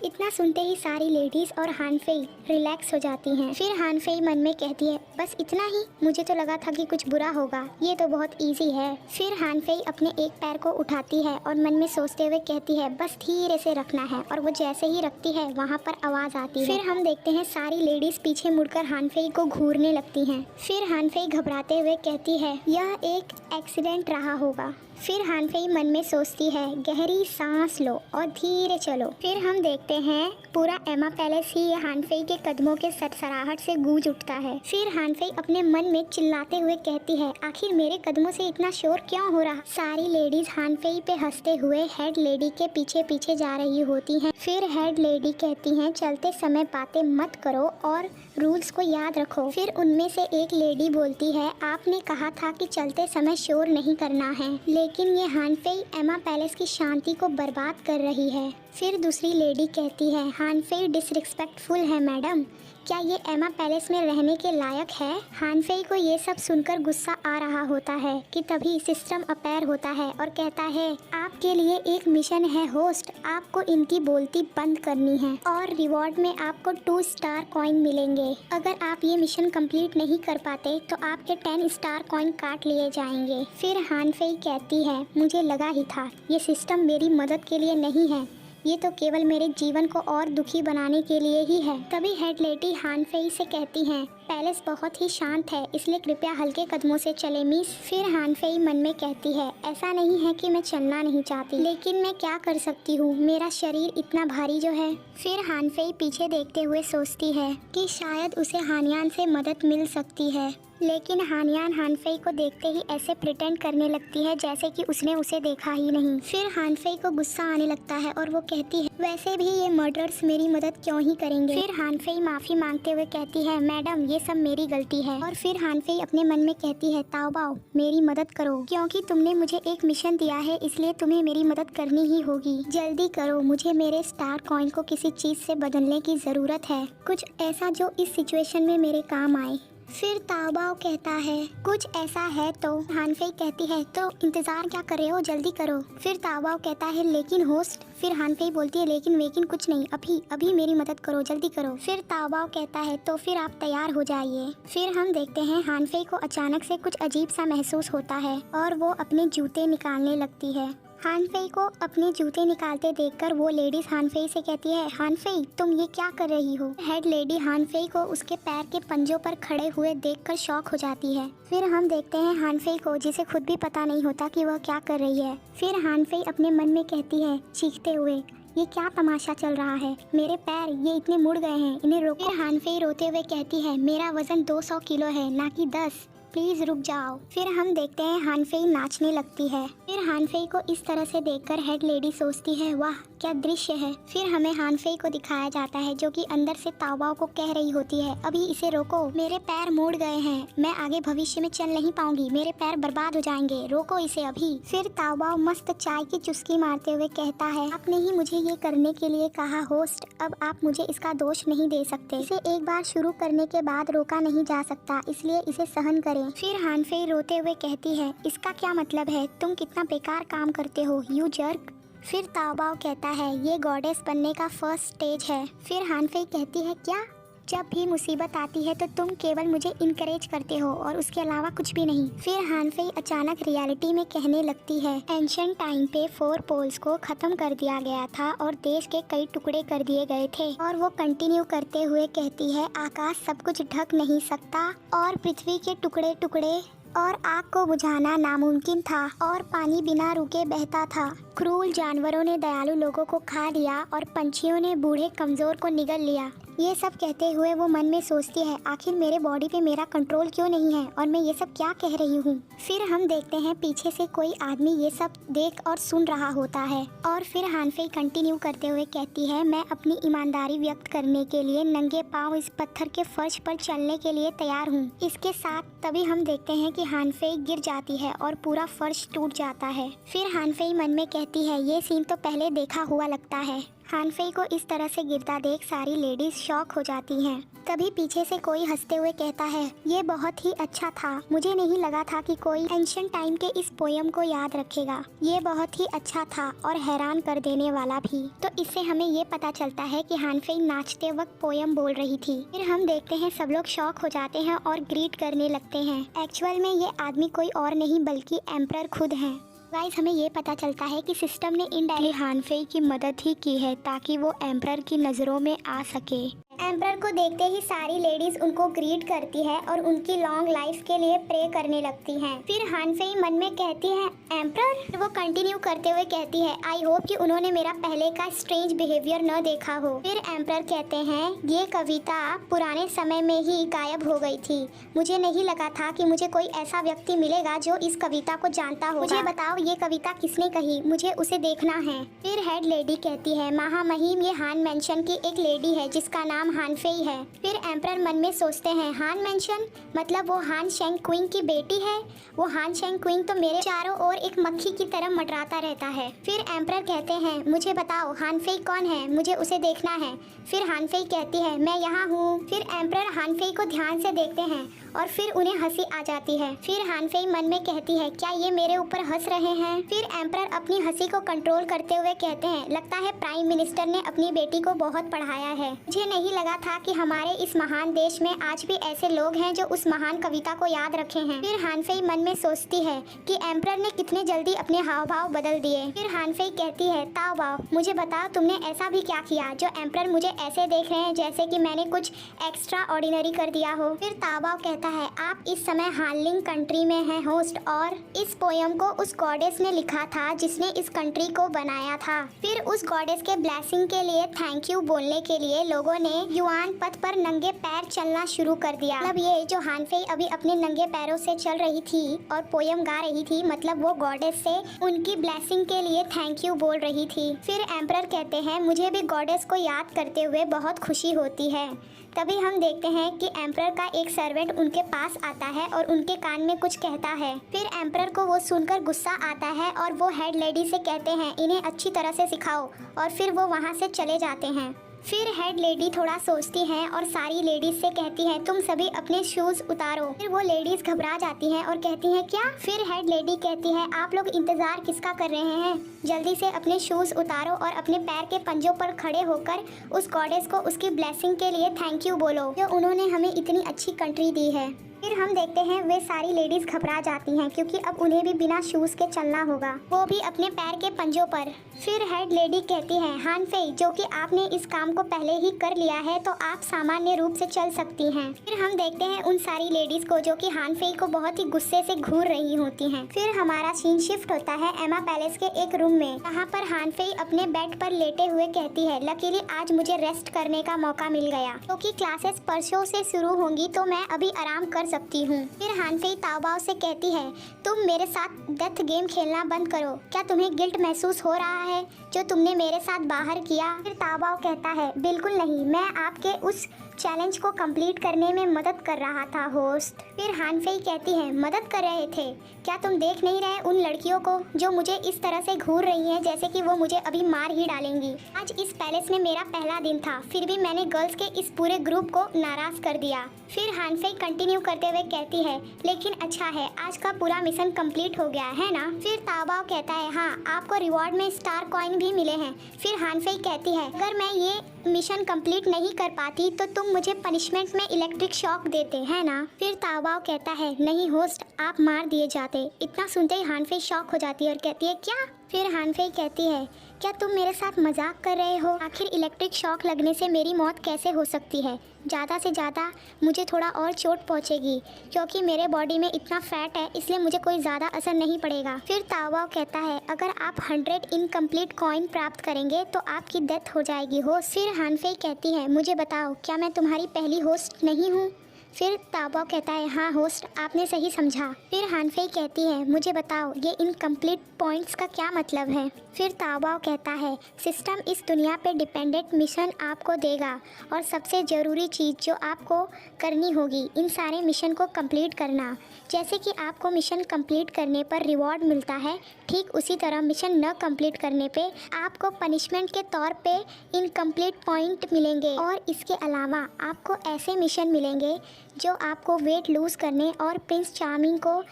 इतना सुनते ही सारी लेडीज़ और हानफेई रिलैक्स हो जाती हैं। फिर हानफेई मन में कहती है, बस इतना ही, मुझे तो लगा था कि कुछ बुरा होगा, ये तो बहुत इजी है। फिर हानफेई अपने एक पैर को उठाती है और मन में सोचते हुए कहती है, बस धीरे से रखना है, और वो जैसे ही रखती है वहाँ पर आवाज़ आती है। फिर हम देखते हैं सारी लेडीज़ पीछे मुड़कर हानफेई को घूरने लगती हैं। फिर हानफेई घबराते हुए कहती है, यह एक एक्सीडेंट रहा होगा। फिर हानफेई मन में सोचती है, गहरी सांस लो और धीरे चलो। फिर हम देखते हैं पूरा एमा पैलेस ही हानफेई के कदमों के सरसराहट से गूंज उठता है। फिर हानफेई अपने मन में चिल्लाते हुए कहती है, आखिर मेरे कदमों से इतना शोर क्यों हो रहा। सारी लेडीज हानफेई पे हंसते हुए हेड लेडी के पीछे पीछे जा रही होती हैं। फिर हेड लेडी कहती हैं, चलते समय बातें मत करो और रूल्स को याद रखो। फिर उनमें से एक लेडी बोलती है, आपने कहा था कि चलते समय शोर नहीं करना है, लेकिन ये हानफेई एमा पैलेस की शांति को बर्बाद कर रही है। फिर दूसरी लेडी कहती है, हानफेई डिसरिस्पेक्टफुल है मैडम, क्या ये एमा पैलेस में रहने के लायक है। हानफेई को ये सब सुनकर गुस्सा आ रहा होता है कि तभी सिस्टम अपैर होता है और कहता है, आपके लिए एक मिशन है होस्ट, आपको इनकी बोलती बंद करनी है और रिवॉर्ड में आपको 2 स्टार कॉइन मिलेंगे। अगर आप ये मिशन कंप्लीट नहीं कर पाते तो आपके 10 स्टार कॉइन काट लिए जाएंगे। फिर हानफेई कहती है, मुझे लगा ही था ये सिस्टम मेरी मदद के लिए नहीं है, ये तो केवल मेरे जीवन को और दुखी बनाने के लिए ही है। तभी हेड लेडी हानफेई से कहती हैं, पैलेस बहुत ही शांत है, इसलिए कृपया हल्के कदमों से चले मिस। फिर हानफेई मन में कहती है, ऐसा नहीं है कि मैं चलना नहीं चाहती, लेकिन मैं क्या कर सकती हूँ, मेरा शरीर इतना भारी जो है। फिर हानफेई पीछे देखते हुए सोचती है कि शायद उसे हानियान से मदद मिल सकती है, लेकिन हानियान हानफेई को देखते ही ऐसे प्रिटेंड करने लगती है जैसे कि उसने उसे देखा ही नहीं। फिर हानफेई को गुस्सा आने लगता है और वो कहती है, वैसे भी ये मर्डरर्स मेरी मदद क्यों ही करेंगे। फिर हानफेई माफ़ी मांगते हुए कहती है, मैडम ये सब मेरी गलती है। और फिर हानफेई अपने मन में कहती है, ताओबाओ मेरी मदद करो, क्योंकि तुमने मुझे एक मिशन दिया है, इसलिए तुम्हें मेरी मदद करनी ही होगी। जल्दी करो, मुझे मेरे स्टार कॉइन को किसी चीज़ से बदलने की ज़रूरत है, कुछ ऐसा जो इस सिचुएशन में मेरे काम आए। फिर ताओबाओ कहता है कुछ ऐसा है तो हानफेई कहती है तो इंतजार क्या कर रहे हो, जल्दी करो। फिर ताओबाओ कहता है लेकिन होस्ट। फिर हानफेई बोलती है लेकिन कुछ नहीं, अभी मेरी मदद करो, जल्दी करो। फिर ताओबाओ कहता है तो फिर आप तैयार हो जाइए। फिर हम देखते हैं हानफेई को अचानक से कुछ अजीब सा महसूस होता है और वो अपने जूते निकालने लगती है। हानफेई को अपने जूते निकालते देखकर वो लेडीज हानफेई से कहती है हानफेई तुम ये क्या कर रही हो। हेड लेडी हानफेई को उसके पैर के पंजों पर खड़े हुए देखकर शॉक हो जाती है। फिर हम देखते हैं हानफेई को जिसे खुद भी पता नहीं होता कि वह क्या कर रही है। फिर हानफेई अपने मन में कहती है चीखते हुए ये क्या तमाशा चल रहा है, मेरे पैर ये इतने मुड़ गए हैं, इन्हें रोको। फिर हानफेई रोते हुए कहती है मेरा वजन 200 किलो है ना कि 10, प्लीज रुक जाओ। फिर हम देखते हैं हानफेई नाचने लगती है। फिर हानफेई को इस तरह से देखकर हेड लेडी सोचती है वाह क्या दृश्य है। फिर हमें हानफेई को दिखाया जाता है जो कि अंदर से ताओबाओ को कह रही होती है अभी इसे रोको, मेरे पैर मुड़ गए हैं, मैं आगे भविष्य में चल नहीं पाऊंगी, मेरे पैर बर्बाद हो जाएंगे, रोको इसे अभी। फिर ताओबाओ मस्त चाय की चुस्की मारते हुए कहता है आपने ही मुझे ये करने के लिए कहा होस्ट, अब आप मुझे इसका दोष नहीं दे सकते, इसे एक बार शुरू करने के बाद रोका नहीं जा सकता, इसलिए इसे सहन करें। फिर हानफेई रोते हुए कहती है इसका क्या मतलब है, तुम कितना बेकार काम करते हो यू जर्क। फिर ताओबाओ कहता है ये गॉडेस बनने का फर्स्ट स्टेज है। फिर हानफेई कहती है क्या, जब भी मुसीबत आती है तो तुम केवल मुझे इनकरेज करते हो और उसके अलावा कुछ भी नहीं। फिर हानफेई अचानक रियलिटी में कहने लगती है एंशिएंट टाइम पे 4 पोल्स को खत्म कर दिया गया था और देश के कई टुकड़े कर दिए गए थे। और वो कंटिन्यू करते हुए कहती है आकाश सब कुछ ढक नहीं सकता और पृथ्वी के टुकड़े टुकड़े और आग को बुझाना नामुमकिन था और पानी बिना रुके बहता था। क्रूर जानवरों ने दयालु लोगों को खा लिया और पंछियों ने बूढ़े कमजोर को निगल लिया। ये सब कहते हुए वो मन में सोचती है आखिर मेरे बॉडी पे मेरा कंट्रोल क्यों नहीं है और मैं ये सब क्या कह रही हूँ। फिर हम देखते हैं पीछे से कोई आदमी ये सब देख और सुन रहा होता है और फिर हानफेई कंटिन्यू करते हुए कहती है मैं अपनी ईमानदारी व्यक्त करने के लिए नंगे पाँव इस पत्थर के फर्श पर चलने के लिए तैयार हूँ। इसके साथ तभी हम देखते हैं कि हानफेई गिर जाती है और पूरा फर्श टूट जाता है। फिर हानफेई मन में कहती है ये सीन तो पहले देखा हुआ लगता है। हानफेई को इस तरह से गिरता देख सारी लेडीज शॉक हो जाती हैं। तभी पीछे से कोई हंसते हुए कहता है ये बहुत ही अच्छा था, मुझे नहीं लगा था कि कोई एंशिएंट टाइम के इस पोयम को याद रखेगा, ये बहुत ही अच्छा था और हैरान कर देने वाला भी। तो इससे हमें ये पता चलता है कि हानफेई नाचते वक्त पोयम बोल रही थी। फिर हम देखते हैं सब लोग शॉक हो जाते हैं और ग्रीट करने लगते हैं। एक्चुअल में ये आदमी कोई और नहीं बल्कि एम्परर खुद हैं। गाइस हमें ये पता चलता है कि सिस्टम ने इनडायरेक्टली हानफेई की मदद ही की है ताकि वो एम्परर की नज़रों में आ सके। एम्परर को देखते ही सारी लेडीज उनको ग्रीट करती है और उनकी लॉन्ग लाइफ के लिए प्रे करने लगती हैं। फिर हानफेई मन में कहती है एम्परर, वो कंटिन्यू करते हुए कहती है आई होप कि उन्होंने मेरा पहले का स्ट्रेंज बिहेवियर न देखा हो। फिर एम्परर कहते हैं ये कविता पुराने समय में ही गायब हो गई थी, मुझे नहीं लगा था कि मुझे कोई ऐसा व्यक्ति मिलेगा जो इस कविता को जानता होगा, मुझे बताओ ये कविता किसने कही, मुझे उसे देखना है। फिर हेड लेडी कहती है महामहिम ये हान मेंशन की एक लेडी है जिसका नाम हानफेई है। फिर एम्परर मन में सोचते हैं हान मेंशन मतलब वो हान शेंग क्विंग की बेटी है। वो हान शेंग क्विंग तो मेरे चारों ओर एक मक्खी की तरह मंडराता रहता है। फिर एम्परर कहते हैं मुझे बताओ हानफेई कौन है, मुझे उसे देखना है। फिर हानफेई कहती है मैं यहाँ हूँ। फिर एम्परर हानफेई को ध्यान से देखते हैं और फिर उन्हें हंसी आ जाती है। फिर हानफेई मन में कहती है क्या ये मेरे ऊपर हंस रहे हैं। फिर एम्परर अपनी हंसी को कंट्रोल करते हुए कहते हैं लगता है प्राइम मिनिस्टर ने अपनी बेटी को बहुत पढ़ाया है, मुझे नहीं लगा था कि हमारे इस महान देश में आज भी ऐसे लोग हैं जो उस महान कविता को याद रखे हैं। फिर हानफेई मन में सोचती है कि एम्परर ने कितने जल्दी अपने हाव भाव बदल दिए। फिर हानफेई कहती है ताओबाओ मुझे बताओ तुमने ऐसा भी क्या किया जो एम्परर मुझे ऐसे देख रहे हैं जैसे कि मैंने कुछ एक्स्ट्रा ऑर्डिनरी कर दिया हो। फिर ताओबाओ कहता है आप इस समय हानलिंग कंट्री में हैं होस्ट और इस पोयम को उस गॉडेस ने लिखा था जिसने इस कंट्री को बनाया था। फिर उस गॉडेस के ब्लेसिंग के लिए थैंक यू बोलने के लिए लोगों ने युआन पथ पर नंगे पैर चलना शुरू कर दिया। मतलब ये जो हानफेई अभी अपने नंगे पैरों से चल रही थी और पोयम गा रही थी मतलब वो गॉडेस से उनकी ब्लेसिंग के लिए थैंक यू बोल रही थी। फिर एम्परर कहते हैं मुझे भी गॉडेस को याद करते हुए बहुत खुशी होती है। तभी हम देखते हैं कि एम्परर का एक सर्वेंट उनके पास आता है और उनके कान में कुछ कहता है। फिर एम्परर को वो सुनकर गुस्सा आता है और वो हेड लेडी से कहते हैं इन्हें अच्छी तरह से सिखाओ और फिर वो वहाँ से चले जाते हैं। फिर हेड लेडी थोड़ा सोचती है और सारी लेडीज से कहती है तुम सभी अपने शूज उतारो। फिर वो लेडीज घबरा जाती हैं और कहती हैं क्या? फिर हेड लेडी कहती है आप लोग इंतजार किसका कर रहे हैं? जल्दी से अपने शूज उतारो और अपने पैर के पंजों पर खड़े होकर उस गॉडेस को उसकी ब्लेसिंग के लिए थैंक यू बोलो जो उन्होंने हमें इतनी अच्छी कंट्री दी है। फिर हम देखते हैं वे सारी लेडीज घबरा जाती हैं क्योंकि अब उन्हें भी बिना शूज के चलना होगा, वो भी अपने पैर के पंजों पर। फिर हेड लेडी कहती है हान फेई जो कि आपने इस काम को पहले ही कर लिया है तो आप सामान्य रूप से चल सकती हैं। फिर हम देखते हैं उन सारी लेडीज को जो कि हान फेई को बहुत ही गुस्से से घूर रही होती हैं। फिर हमारा सीन शिफ्ट होता है एमा पैलेस के एक रूम में, जहाँ पर हान फेई अपने बेड पर लेटे हुए कहती है लकीली आज मुझे रेस्ट करने का मौका मिल गया क्योंकि क्लासेस परसों से शुरू होंगी तो मैं अभी आराम कर सकती हूँ। फिर हान फेई ताओबाओ से कहती है तुम मेरे साथ डेथ गेम खेलना बंद करो, क्या तुम्हें गिल्ट महसूस हो रहा है जो तुमने मेरे साथ बाहर किया? फिर ताओबाओ कहता है बिल्कुल नहीं, मैं आपके उस चैलेंज को कंप्लीट करने में मदद कर रहा था होस्ट। फिर हान फेई कहती है मदद कर रहे थे? क्या तुम देख नहीं रहे उन लड़कियों को जो मुझे इस तरह से घूर रही हैं जैसे कि वो मुझे अभी मार ही डालेंगी? आज इस पैलेस में मेरा पहला दिन था फिर भी मैंने गर्ल्स के इस पूरे ग्रुप को नाराज कर दिया। फिर हान फेई कंटिन्यू करते हुए कहती है लेकिन अच्छा है आज का पूरा मिशन कंप्लीट हो गया है ना? फिर ताओबाओ कहता है हाँ आपको रिवॉर्ड में स्टार कॉइन भी मिले हैं। फिर हान फेई कहती है अगर मैं ये मिशन कंप्लीट नहीं कर पाती तो तुम मुझे पनिशमेंट में इलेक्ट्रिक शॉक देते हैं ना? फिर ताओबाओ कहता है नहीं होस्ट आप मार दिए जाते। इतना सुनते ही हान फेई शॉक हो जाती है और कहती है क्या? फिर हान फेई कहती है क्या तुम मेरे साथ मजाक कर रहे हो? आखिर इलेक्ट्रिक शॉक लगने से मेरी मौत कैसे हो सकती है? ज़्यादा से ज़्यादा मुझे थोड़ा और चोट पहुंचेगी क्योंकि मेरे बॉडी में इतना फैट है इसलिए मुझे कोई ज़्यादा असर नहीं पड़ेगा। फिर ताओबाओ कहता है अगर आप 100 इनकम्प्लीट कॉइन प्राप्त करेंगे तो आपकी डेथ हो जाएगी होस्ट। फिर हान फेई कहती है मुझे बताओ क्या मैं तुम्हारी पहली होस्ट नहीं हूँ? फिर ताओबाओ कहता है हाँ होस्ट आपने सही समझा। फिर हान फेई कहती है मुझे बताओ ये इनकम्प्लीट पॉइंट्स का क्या मतलब है? फिर ताओबाओ कहता है सिस्टम इस दुनिया पे डिपेंडेंट मिशन आपको देगा और सबसे ज़रूरी चीज़ जो आपको करनी होगी इन सारे मिशन को कंप्लीट करना। जैसे कि आपको मिशन कंप्लीट करने पर रिवॉर्ड मिलता है ठीक उसी तरह मिशन न कंप्लीट करने पे आपको पनिशमेंट के तौर पे इनकम्प्लीट पॉइंट मिलेंगे और इसके अलावा आपको ऐसे मिशन मिलेंगे जो आपको वेट लूज़ करने और प्रिंस चार्मिंग को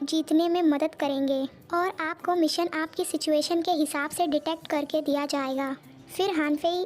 जीतने में मदद करेंगे और आपको मिशन आपकी सिचुएशन के हिसाब से डिटेक्ट करके दिया जाएगा। फिर हान फेई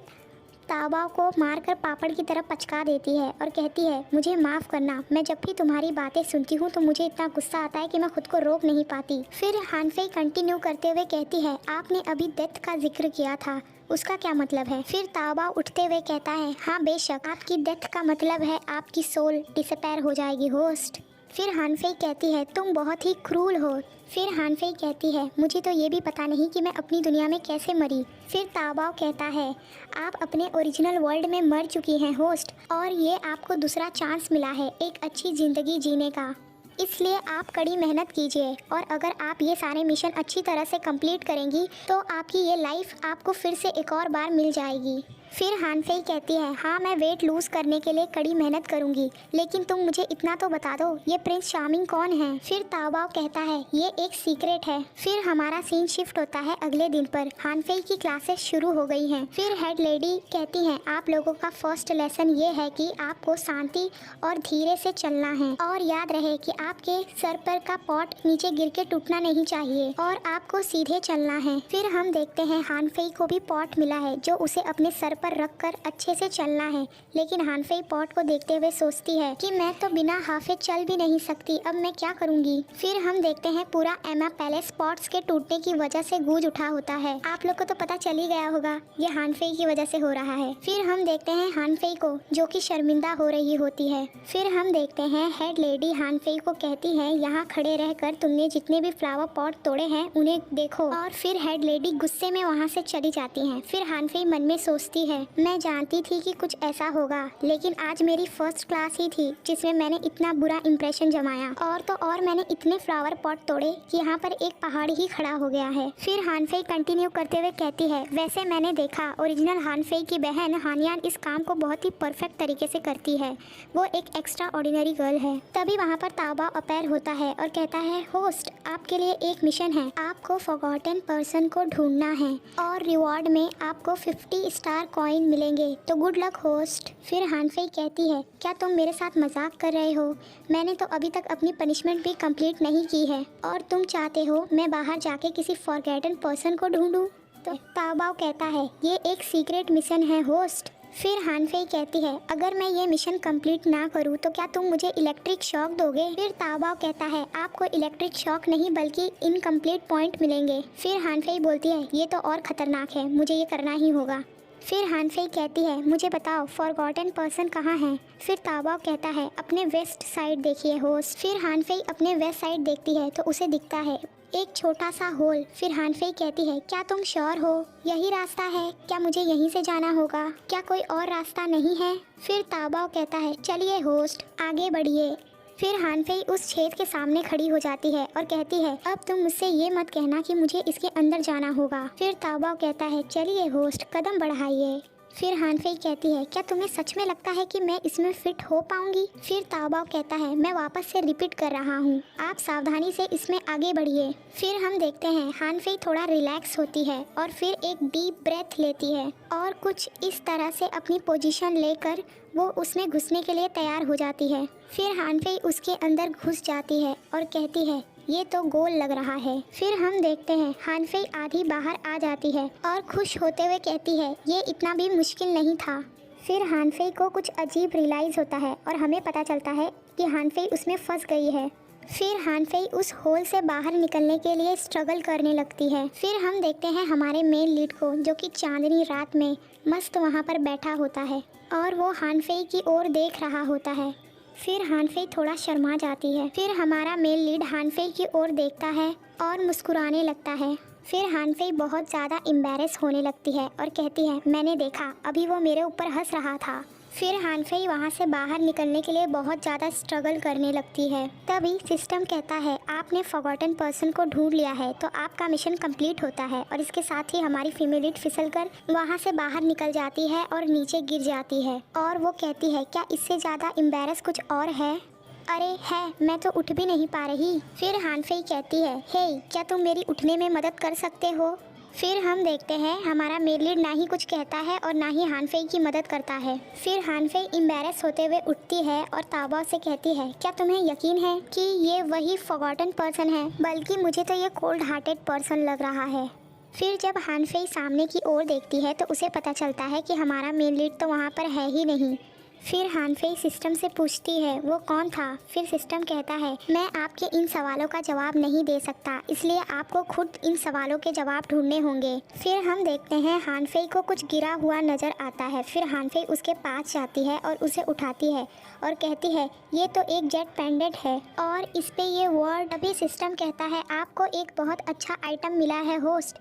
ताओबाओ को मारकर पापड़ की तरफ पचका देती है और कहती है मुझे माफ़ करना, मैं जब भी तुम्हारी बातें सुनती हूँ तो मुझे इतना गुस्सा आता है कि मैं खुद को रोक नहीं पाती। फिर हान फेई कंटिन्यू करते हुए कहती है आपने अभी डेथ का जिक्र किया था उसका क्या मतलब है? फिर ताओबाओ उठते हुए कहता है हाँ बेशक आपकी डेथ का मतलब है आपकी सोल डिसअपीयर हो जाएगी होस्ट। फिर हान फेई कहती है तुम बहुत ही क्रूल हो। फिर हान फेई कहती है मुझे तो ये भी पता नहीं कि मैं अपनी दुनिया में कैसे मरी। फिर ताओबाओ कहता है आप अपने ओरिजिनल वर्ल्ड में मर चुकी हैं होस्ट और ये आपको दूसरा चांस मिला है एक अच्छी ज़िंदगी जीने का, इसलिए आप कड़ी मेहनत कीजिए और अगर आप ये सारे मिशन अच्छी तरह से कंप्लीट करेंगी तो आपकी ये लाइफ आपको फिर से एक और बार मिल जाएगी। फिर हान फेई कहती है हाँ मैं वेट लूज़ करने के लिए कड़ी मेहनत करूँगी लेकिन तुम मुझे इतना तो बता दो ये प्रिंस चार्मिंग कौन है? फिर ताओबाओ कहता है ये एक सीक्रेट है। फिर हमारा सीन शिफ्ट होता है अगले दिन पर। हान फेई की क्लासेस शुरू हो गई हैं। फिर हेड लेडी कहती हैं आप लोगों का फर्स्ट लेसन ये है कि आपको शांति और धीरे से चलना है और याद रहे कि आपके सर पर का पॉट नीचे गिर के टूटना नहीं चाहिए और आपको सीधे चलना है। फिर हम देखते हैं हान फेई को भी पॉट मिला है जो उसे अपने सर पर रखकर अच्छे से चलना है लेकिन हान फेई पॉट को देखते हुए सोचती है कि मैं तो बिना हाफे चल भी नहीं सकती, अब मैं क्या करूंगी? फिर हम देखते हैं पूरा एमा पैलेस पॉट्स के टूटने की वजह से गूंज उठा होता है। आप लोग को तो पता चल ही गया होगा ये हान फेई की वजह से हो रहा है। फिर हम देखते हैं हान फेई को जो कि शर्मिंदा हो रही होती है। फिर हम देखते हैं हेड लेडी हान फेई को कहती है यहाँ खड़े रहकर तुमने जितने भी फ्लावर पॉट तोड़े हैं उन्हें देखो और फिर हेड लेडी गुस्से में वहाँ से चली जाती है। फिर हान फेई मन में सोचती है मैं जानती थी कि कुछ ऐसा होगा लेकिन आज मेरी फर्स्ट क्लास ही थी जिसमें मैंने इतना बुरा इंप्रेशन जमाया और तो और मैंने इतने फ्लावर पॉट तोड़े कि यहाँ पर एक पहाड़ ही खड़ा हो गया है। फिर हान फेई कंटिन्यू करते हुए कहती है वैसे मैंने देखा ओरिजिनल हान फेई की बहन हानियान इस काम को बहुत ही परफेक्ट तरीके से करती है, वो एक एक्स्ट्रा ऑर्डिनरी गर्ल है। तभी वहाँ पर ताओबाओ अपीयर होता है और कहता है होस्ट आपके लिए एक मिशन है, आपको फॉरगॉटन पर्सन को ढूंढना है और रिवॉर्ड में आपको 50 स्टार कॉइन मिलेंगे, तो गुड लक होस्ट। फिर हानफेई कहती है, क्या तुम मेरे साथ मजाक कर रहे हो? मैंने तो अभी तक अपनी पनिशमेंट भी कंप्लीट नहीं की है और तुम चाहते हो मैं बाहर जाके किसी फॉरगेटन पर्सन को ढूंढूं? तो ताओबाओ कहता है, ये एक सीक्रेट मिशन है होस्ट। फिर हानफेई कहती है, अगर मैं ये मिशन कंप्लीट ना करूँ तो क्या तुम मुझे इलेक्ट्रिक शॉक दोगे? फिर ताओबाओ कहता है, आपको इलेक्ट्रिक शॉक नहीं बल्कि इनकम्प्लीट पॉइंट मिलेंगे। फिर हानफेई बोलती है, ये तो और ख़तरनाक है, मुझे ये करना ही होगा। फिर हानफेई कहती है, मुझे बताओ फॉरगॉटन पर्सन कहाँ है? फिर ताओबाओ कहता है, अपने वेस्ट साइड देखिए होस्ट। फिर हानफेई अपने वेस्ट साइड देखती है तो उसे दिखता है एक छोटा सा होल। फिर हानफेई कहती है, क्या तुम श्योर हो यही रास्ता है? क्या मुझे यहीं से जाना होगा? क्या कोई और रास्ता नहीं है? फिर ताओबाओ कहता है, चलिए होस्ट आगे बढ़िए। फिर हानफेई उस छेद के सामने खड़ी हो जाती है और कहती है, अब तुम मुझसे ये मत कहना कि मुझे इसके अंदर जाना होगा। फिर ताओबाओ कहता है, चलिए होस्ट कदम बढ़ाइए। फिर हानफेई कहती है, क्या तुम्हें सच में लगता है कि मैं इसमें फिट हो पाऊंगी? फिर ताओबाओ कहता है, मैं वापस से रिपीट कर रहा हूँ, आप सावधानी से इसमें आगे बढ़िए। फिर हम देखते हैं हानफेई थोड़ा रिलैक्स होती है और फिर एक डीप ब्रेथ लेती है और कुछ इस तरह से अपनी पोजीशन लेकर वो उसमें घुसने के लिए तैयार हो जाती है। फिर हानफेई उसके अंदर घुस जाती है और कहती है, ये तो गोल लग रहा है। फिर हम देखते हैं हानफेई आधी बाहर आ जाती है और खुश होते हुए कहती है, ये इतना भी मुश्किल नहीं था। फिर हानफेई को कुछ अजीब रियलाइज़ होता है और हमें पता चलता है कि हानफेई उसमें फंस गई है। फिर हानफेई उस होल से बाहर निकलने के लिए स्ट्रगल करने लगती है। फिर हम देखते हैं हमारे मेन लीड को, जो कि चांदनी रात में मस्त वहाँ पर बैठा होता है और वो हानफेई की ओर देख रहा होता है। फिर हानफेई थोड़ा शर्मा जाती है। फिर हमारा मेल लीड हानफेई की ओर देखता है और मुस्कुराने लगता है। फिर हानफेई बहुत ज़्यादा एम्बैरेस होने लगती है और कहती है, मैंने देखा अभी वो मेरे ऊपर हंस रहा था। फिर हानफेई वहाँ से बाहर निकलने के लिए बहुत ज़्यादा स्ट्रगल करने लगती है। तभी सिस्टम कहता है, आपने फॉरगॉटन पर्सन को ढूंढ लिया है तो आपका मिशन कंप्लीट होता है। और इसके साथ ही हमारी फीमेल लीड फिसल कर वहाँ से बाहर निकल जाती है और नीचे गिर जाती है। और वो कहती है, क्या इससे ज़्यादा एम्बैरेस कुछ और है? अरे है, मैं तो उठ भी नहीं पा रही। फिर हानफेई कहती है, हे क्या तुम मेरी उठने में मदद कर सकते हो? फिर हम देखते हैं हमारा मेल लीड ना ही कुछ कहता है और ना ही हानफेई की मदद करता है। फिर हानफेई एम्बैरेस होते हुए उठती है और ताओबाओ से कहती है, क्या तुम्हें यकीन है कि ये वही फॉरगॉटन पर्सन है? बल्कि मुझे तो ये कोल्ड हार्टेड पर्सन लग रहा है। फिर जब हानफेई सामने की ओर देखती है तो उसे पता चलता है कि हमारा मेल लीड तो वहाँ पर है ही नहीं। फिर हानफेई सिस्टम से पूछती है, वो कौन था? फिर सिस्टम कहता है, मैं आपके इन सवालों का जवाब नहीं दे सकता, इसलिए आपको खुद इन सवालों के जवाब ढूंढने होंगे। फिर हम देखते हैं हानफेई को कुछ गिरा हुआ नज़र आता है। फिर हानफेई उसके पास जाती है और उसे उठाती है और कहती है, ये तो एक जेट पेंडेंट है और इस पे ये वर्ड। अभी सिस्टम कहता है, आपको एक बहुत अच्छा आइटम मिला है होस्ट,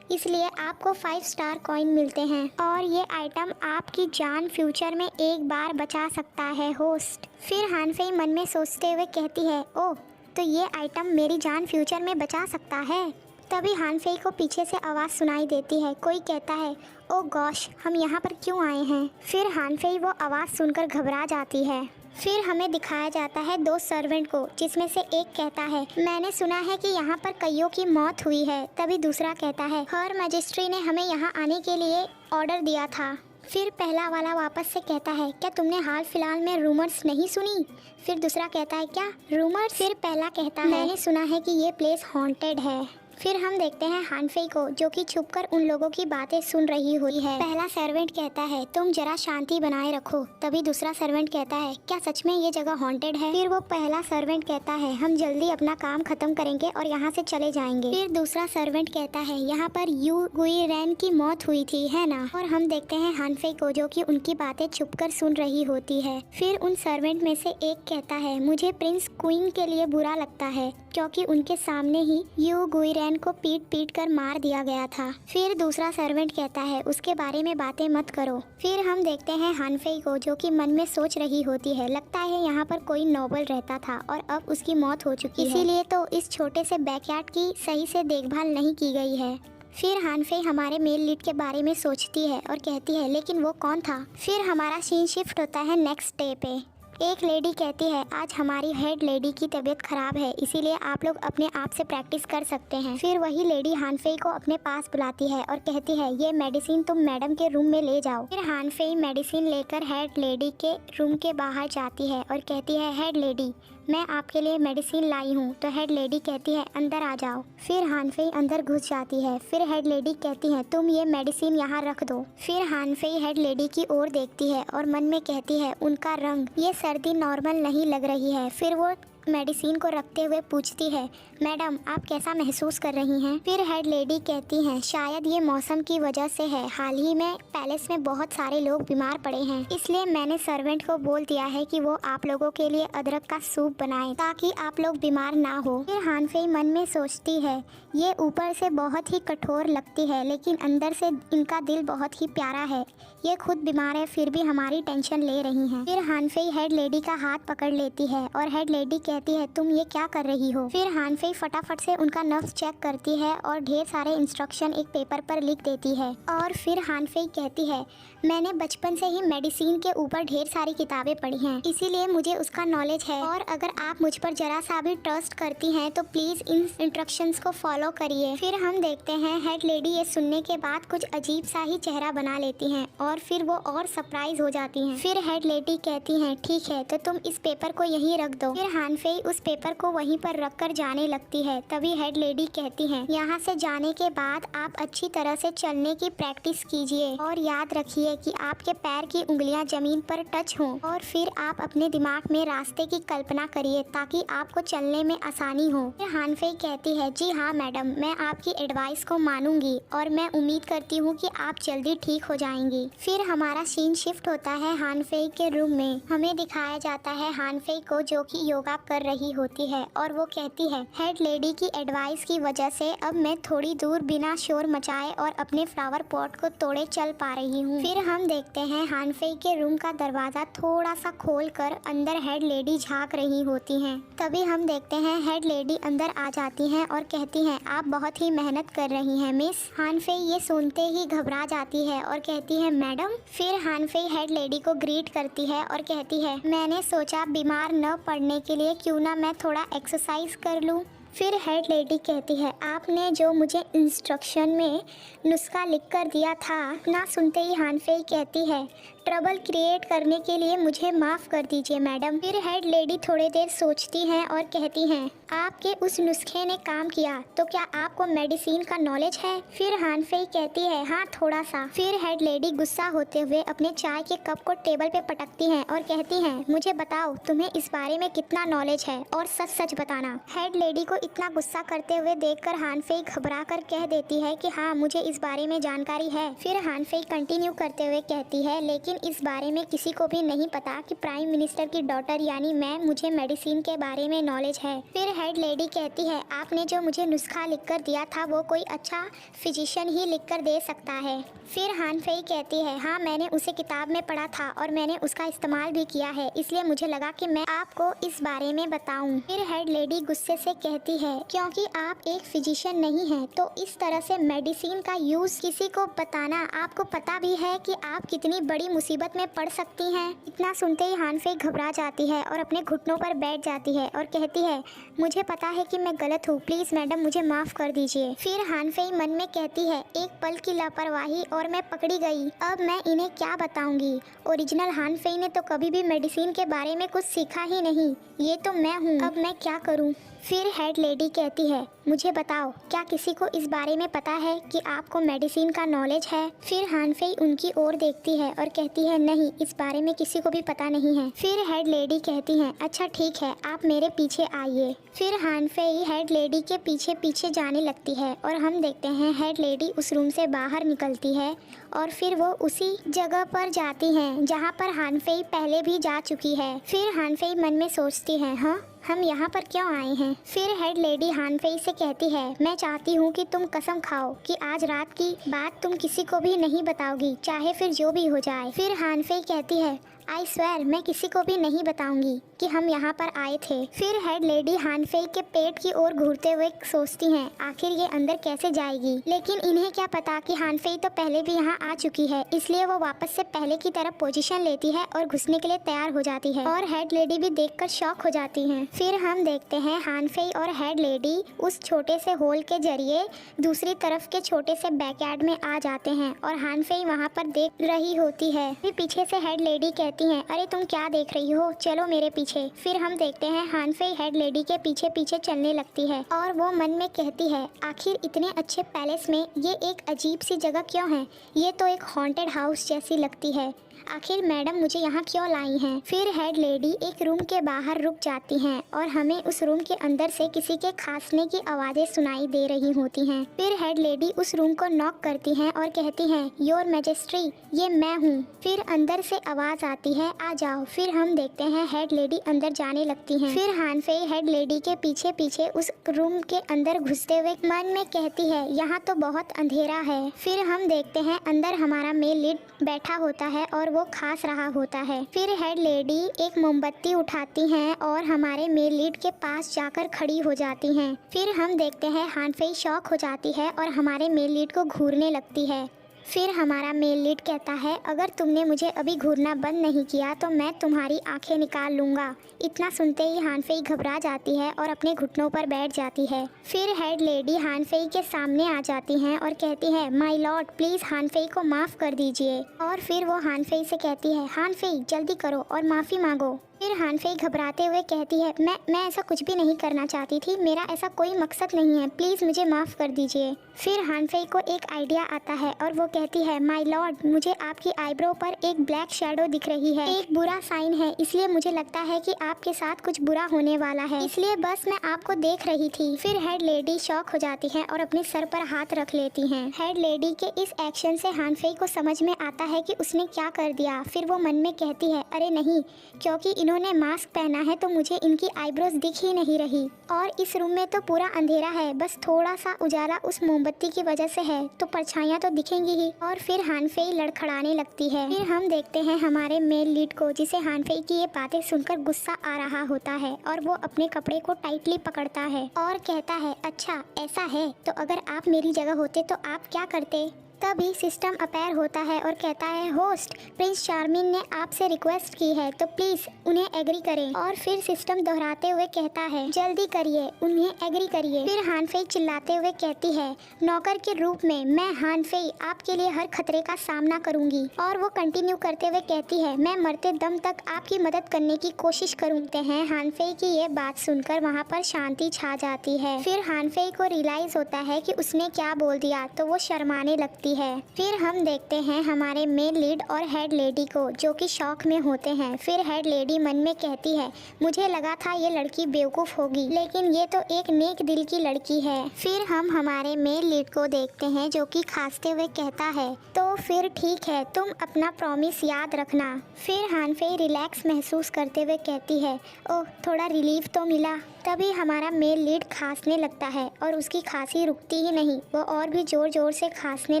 इसलिए आपको 5 स्टार कॉइन मिलते हैं और ये आइटम आपकी जान फ्यूचर में एक बार बचा सकता है होस्ट। फिर हानफेई मन में सोचते हुए कहती है, ओह तो ये आइटम मेरी जान फ्यूचर में बचा सकता है। तभी हानफेई को पीछे से आवाज़ सुनाई देती है, कोई कहता है, ओ गॉश हम यहाँ पर क्यों आए हैं? फिर हानफेई वो आवाज़ सुनकर घबरा जाती है। फिर हमें दिखाया जाता है 2 सर्वेंट को, जिसमें से एक कहता है, मैंने सुना है कि यहाँ पर कईयों की मौत हुई है। तभी दूसरा कहता है, हर मजिस्ट्री ने हमें यहाँ आने के लिए ऑर्डर दिया था। फिर पहला वाला वापस से कहता है, क्या तुमने हाल फिलहाल में रूमर्स नहीं सुनी? फिर दूसरा कहता है, क्या रूमर्स? फिर पहला कहता है, मैंने सुना है कि ये प्लेस हॉन्टेड है। फिर हम देखते हैं हानफेई को, जो कि छुपकर उन लोगों की बातें सुन रही हुई है। पहला सर्वेंट कहता है, तुम जरा शांति बनाए रखो। तभी दूसरा सर्वेंट कहता है, क्या सच में ये जगह हॉन्टेड है? फिर वो पहला सर्वेंट कहता है, हम जल्दी अपना काम खत्म करेंगे और यहाँ से चले जाएंगे। फिर दूसरा सर्वेंट कहता है, यहाँ पर यू गुई रैन की मौत हुई थी, है ना? और हम देखते हैं हानफेई को, जो कि उनकी बातें छुपकर सुन रही होती है। फिर उन सर्वेंट में से एक कहता है, मुझे प्रिंस क्वीन के लिए बुरा लगता है, क्योंकि उनके सामने ही यू गुई रैन को पीट कर मार दिया गया था। फिर दूसरा सर्वेंट कहता है, उसके बारे में बातें मत करो। फिर हम देखते हैं हानफेई को, जो कि मन में सोच रही होती है, लगता है यहाँ पर कोई नोबल रहता था और अब उसकी मौत हो चुकी है, इसीलिए तो इस छोटे से बैकयार्ड की सही से देखभाल नहीं की गई है। फिर हानफेई हमारे मेल लीड के बारे में सोचती है और कहती है, लेकिन वो कौन था? फिर हमारा सीन शिफ्ट होता है नेक्स्ट डे पे। एक लेडी कहती है, आज हमारी हेड लेडी की तबीयत खराब है, इसीलिए आप लोग अपने आप से प्रैक्टिस कर सकते हैं। फिर वही लेडी हानफेई को अपने पास बुलाती है और कहती है, ये मेडिसिन तुम मैडम के रूम में ले जाओ। फिर हानफेई मेडिसिन लेकर हेड लेडी के रूम के बाहर जाती है और कहती है, हेड लेडी मैं आपके लिए मेडिसिन लाई हूँ। तो हेड लेडी कहती है, अंदर आ जाओ। फिर हानफेई अंदर घुस जाती है। फिर हेड लेडी कहती है, तुम ये मेडिसिन यहाँ रख दो। फिर हानफेई हेड लेडी की ओर देखती है और मन में कहती है, उनका रंग, ये सर्दी नॉर्मल नहीं लग रही है। फिर वो मेडिसिन को रखते हुए पूछती है, मैडम आप कैसा महसूस कर रही हैं? फिर हेड लेडी कहती हैं, शायद ये मौसम की वजह से है, हाल ही में पैलेस में बहुत सारे लोग बीमार पड़े हैं, इसलिए मैंने सर्वेंट को बोल दिया है कि वो आप लोगों के लिए अदरक का सूप बनाए ताकि आप लोग बीमार ना हो। फिर हानफेई मन में सोचती है, ये ऊपर से बहुत ही कठोर लगती है लेकिन अंदर से इनका दिल बहुत ही प्यारा है, ये खुद बीमार है फिर भी हमारी टेंशन ले रही हैं। फिर हानफेई हेड लेडी का हाथ पकड़ लेती है और हेड लेडी कहती है, तुम ये क्या कर रही हो? फिर हानफेई फटाफट से उनका नब्ज चेक करती है और ढेर सारे इंस्ट्रक्शन एक पेपर पर लिख देती है। और फिर हानफेई कहती है, मैंने बचपन से ही मेडिसिन के ऊपर ढेर सारी किताबें पढ़ी हैं, इसीलिए मुझे उसका नॉलेज है और अगर आप मुझ पर जरा सा भी ट्रस्ट करती हैं तो प्लीज इन इंस्ट्रक्शंस को फॉलो करिए। फिर हम देखते हैं हेड लेडी ये सुनने के बाद कुछ अजीब सा ही चेहरा बना लेती हैं और फिर वो और सरप्राइज हो जाती हैं। फिर हेड लेडी कहती हैं, ठीक है तो तुम इस पेपर को यहीं रख दो। फिर हानफेई उस पेपर को वहीं पर रख कर जाने लगती है। तभी हेड लेडी कहती हैं, यहाँ से जाने के बाद आप अच्छी तरह से चलने की प्रैक्टिस कीजिए और याद रखिए कि आपके पैर की उंगलियां जमीन पर टच हों और फिर आप अपने दिमाग में रास्ते की कल्पना करिए ताकि आपको चलने में आसानी हो। फिर हानफेई कहती है, जी हाँ मैडम, मैं आपकी एडवाइस को मानूंगी और मैं उम्मीद करती हूँ कि आप जल्दी ठीक हो जाएंगी। फिर हमारा सीन शिफ्ट होता है हानफेई के रूम में। हमें दिखाया जाता है हानफेई को जो कि योगा कर रही होती है और वो कहती है, हेड लेडी की एडवाइस की वजह से अब मैं थोड़ी दूर बिना शोर मचाए और अपने फ्लावर पॉट को तोड़े चल पा रही हूँ। फिर हम देखते हैं हानफेई के रूम का दरवाजा थोड़ा सा खोलकर अंदर हेड लेडी झांक रही होती हैं। तभी हम देखते हैं हेड लेडी अंदर आ जाती हैं और कहती हैं, आप बहुत ही मेहनत कर रही हैं मिस। हानफेई ये सुनते ही घबरा जाती है और कहती है, मैडम। फिर हानफेई हेड लेडी को ग्रीट करती है और कहती है, मैंने सोचा बीमार न पड़ने के लिए क्यों ना मैं थोड़ा एक्सरसाइज कर लूँ। फिर हेड लेडी कहती है, आपने जो मुझे इंस्ट्रक्शन में नुस्खा लिख कर दिया था ना सुनते ही हानफेई कहती है, ट्रबल क्रिएट करने के लिए मुझे माफ़ कर दीजिए मैडम। फिर हेड लेडी थोड़ी देर सोचती हैं और कहती हैं, आपके उस नुस्खे ने काम किया तो क्या आपको मेडिसिन का नॉलेज है? फिर हानफेई कहती है, हाँ थोड़ा सा। फिर हेड लेडी गुस्सा होते हुए अपने चाय के कप को टेबल पे पटकती हैं और कहती हैं, मुझे बताओ तुम्हें इस बारे में कितना नॉलेज है और सच सच बताना। हेड लेडी को इतना गुस्सा करते हुए देखकर हानफेई घबरा कर कह देती है कि हाँ मुझे इस बारे में जानकारी है। फिर हानफेई कंटिन्यू करते हुए कहती है, लेकिन इस बारे में किसी को भी नहीं पता कि प्राइम मिनिस्टर की डॉटर यानी मैं, मुझे मेडिसिन के बारे में नॉलेज है। फिर हेड लेडी कहती है, आपने जो मुझे नुस्खा लिखकर दिया था वो कोई अच्छा फिजिशियन ही लिखकर दे सकता है। फिर हानफेई कहती है, हाँ मैंने उसे किताब में पढ़ा था और मैंने उसका इस्तेमाल भी किया है, इसलिए मुझे लगा कि मैं आपको इस बारे में बताऊं। फिर हेड लेडी गुस्से से कहती है, क्योंकि आप एक फिजिशियन नहीं हैं तो इस तरह से मेडिसिन का यूज़ किसी को बताना, आपको पता भी है कि आप कितनी बड़ी मुसीबत में पड़ सकती हैं। इतना सुनते ही हानफेई घबरा जाती है और अपने घुटनों पर बैठ जाती है और कहती है, मुझे पता है कि मैं गलत हूँ, प्लीज़ मैडम मुझे माफ़ कर दीजिए। फिर हानफेई मन में कहती है, एक पल की लापरवाही और मैं पकड़ी गई, अब मैं इन्हें क्या बताऊंगी। ओरिजिनल हानफेई ने तो कभी भी मेडिसिन के बारे में कुछ सीखा ही नहीं, ये तो मैं हूँ, अब मैं क्या करूँ। फिर हेड लेडी कहती है, मुझे बताओ क्या किसी को इस बारे में पता है कि आपको मेडिसिन का नॉलेज है? फिर हानफेई उनकी ओर देखती है और कहती है, नहीं इस बारे में किसी को भी पता नहीं है। फिर हेड लेडी कहती हैं, अच्छा ठीक है आप मेरे पीछे आइए। फिर हानफेई हेड लेडी के पीछे पीछे जाने लगती है और हम देखते हैं हेड लेडी उस रूम से बाहर निकलती है और फिर वो उसी जगह पर जाती हैं जहाँ पर हानफेई पहले भी जा चुकी है। फिर हानफेई मन में सोचती है, हाँ हम यहाँ पर क्यों आए हैं। फिर हेड लेडी हानफेई से कहती है, मैं चाहती हूँ कि तुम कसम खाओ कि आज रात की बात तुम किसी को भी नहीं बताओगी, चाहे फिर जो भी हो जाए। फिर हानफेई कहती है, आई स्वेयर मैं किसी को भी नहीं बताऊंगी कि हम यहाँ पर आए थे। फिर हेड लेडी हानफेई के पेट की ओर घूरते हुए सोचती हैं आखिर ये अंदर कैसे जाएगी, लेकिन इन्हें क्या पता कि हानफेई तो पहले भी यहाँ आ चुकी है, इसलिए वो वापस से पहले की तरफ पोजीशन लेती है और घुसने के लिए तैयार हो जाती है और हेड लेडी भी देखकर शॉक हो जाती हैं। फिर हम देखते हैं हानफेई और हेड लेडी उस छोटे से होल के जरिए दूसरी तरफ के छोटे से बैकयार्ड में आ जाते हैं और हानफेई वहाँ पर देख रही होती है। फिर पीछे से हेड लेडी कहती हैं अरे तुम क्या देख रही हो, चलो मेरे पीछे। फिर हम देखते हैं हानफेई हेड लेडी के पीछे पीछे चलने लगती है और वो मन में कहती है आखिर इतने अच्छे पैलेस में ये एक अजीब सी जगह क्यों है, ये तो एक हॉन्टेड हाउस जैसी लगती है, आखिर मैडम मुझे यहाँ क्यों लाई हैं। फिर हेड लेडी एक रूम के बाहर रुक जाती हैं और हमें उस रूम के अंदर से किसी के खांसने की आवाज़ें सुनाई दे रही होती हैं। फिर हेड लेडी उस रूम को नॉक करती हैं और कहती हैं योर मैजेस्ट्री ये मैं हूँ। फिर अंदर से आवाज़ आती है आ जाओ। फिर हम देखते हैं हेड लेडी अंदर जाने लगती हैं। फिर हानफेई हेड लेडी के पीछे पीछे उस रूम के अंदर घुसते हुए मन में कहती है यहाँ तो बहुत अंधेरा है। फिर हम देखते हैं अंदर हमारा मेल लीड बैठा होता है और वो खास रहा होता है। फिर हेड लेडी एक मोमबत्ती उठाती हैं और हमारे मेल लीड के पास जाकर खड़ी हो जाती हैं। फिर हम देखते हैं हानफेई शॉक हो जाती है और हमारे मेल लीड को घूरने लगती है। फिर हमारा मेल लीड कहता है अगर तुमने मुझे अभी घूरना बंद नहीं किया तो मैं तुम्हारी आंखें निकाल लूँगा। इतना सुनते ही हानफेई घबरा जाती है और अपने घुटनों पर बैठ जाती है। फिर हेड लेडी हानफेई के सामने आ जाती हैं और कहती है माय लॉर्ड प्लीज़ हानफेई को माफ़ कर दीजिए। और फिर वो हानफेई से कहती है हानफेई जल्दी करो और माफ़ी मांगो। फिर हानफेई घबराते हुए कहती है मैं ऐसा कुछ भी नहीं करना चाहती थी, मेरा ऐसा कोई मकसद नहीं है, प्लीज़ मुझे माफ़ कर दीजिए। फिर हानफेई को एक आइडिया आता है और वो कहती है माय लॉर्ड मुझे आपकी आईब्रो पर एक ब्लैक शैडो दिख रही है, एक बुरा साइन है, इसलिए मुझे लगता है कि आपके साथ कुछ बुरा होने वाला है, इसलिए बस मैं आपको देख रही थी। फिर हेड लेडी शॉक हो जाती है और अपने सर पर हाथ रख लेती हैं। हेड लेडी के इस एक्शन से हानफेई को समझ में आता है कि उसने क्या कर दिया। फिर वो मन में कहती है अरे नहीं, क्योंकि इन्होंने मास्क पहना है तो मुझे इनकी आईब्रोज दिख ही नहीं रही और इस रूम में तो पूरा अंधेरा है, बस थोड़ा सा उजाला उस मोमबत्ती की वजह से है तो परछाइयाँ तो दिखेंगी ही। और फिर हानफेई लड़खड़ाने लगती है। फिर हम देखते हैं हमारे मेल लीड को जिसे हानफेई की ये बातें सुनकर गुस्सा आ रहा होता है और वो अपने कपड़े को टाइटली पकड़ता है और कहता है अच्छा ऐसा है तो अगर आप मेरी जगह होते तो आप क्या करते। तभी सिस्टम अपीयर होता है और कहता है होस्ट प्रिंस चार्मिंग ने आपसे रिक्वेस्ट की है तो प्लीज़ उन्हें एग्री करें। और फिर सिस्टम दोहराते हुए कहता है जल्दी करिए, उन्हें एग्री करिए। फिर हानफेई चिल्लाते हुए कहती है नौकर के रूप में मैं हानफेई आपके लिए हर खतरे का सामना करूंगी। और वो कंटिन्यू करते हुए कहती है मैं मरते दम तक आपकी मदद करने की कोशिश करूँगी हैं। हानफेई की ये बात सुनकर वहाँ पर शांति छा जाती है। फिर हानफेई को रियलाइज होता है कि उसने क्या बोल दिया तो वो शर्माने लगती है। फिर हम देखते हैं हमारे मेल लीड और हेड लेडी को जो कि शॉक में होते हैं। फिर हेड लेडी मन में कहती है मुझे लगा था ये लड़की बेवकूफ़ होगी लेकिन ये तो एक नेक दिल की लड़की है। फिर हम हमारे मेल लीड को देखते हैं जो कि खांसते हुए कहता है तो फिर ठीक है तुम अपना प्रॉमिस याद रखना। फिर हानफेई रिलैक्स महसूस करते हुए कहती है ओह थोड़ा रिलीफ तो मिला। तभी हमारा मेल लीड खांसने लगता है और उसकी खांसी रुकती ही नहीं, वो और भी जोर जोर से खांसने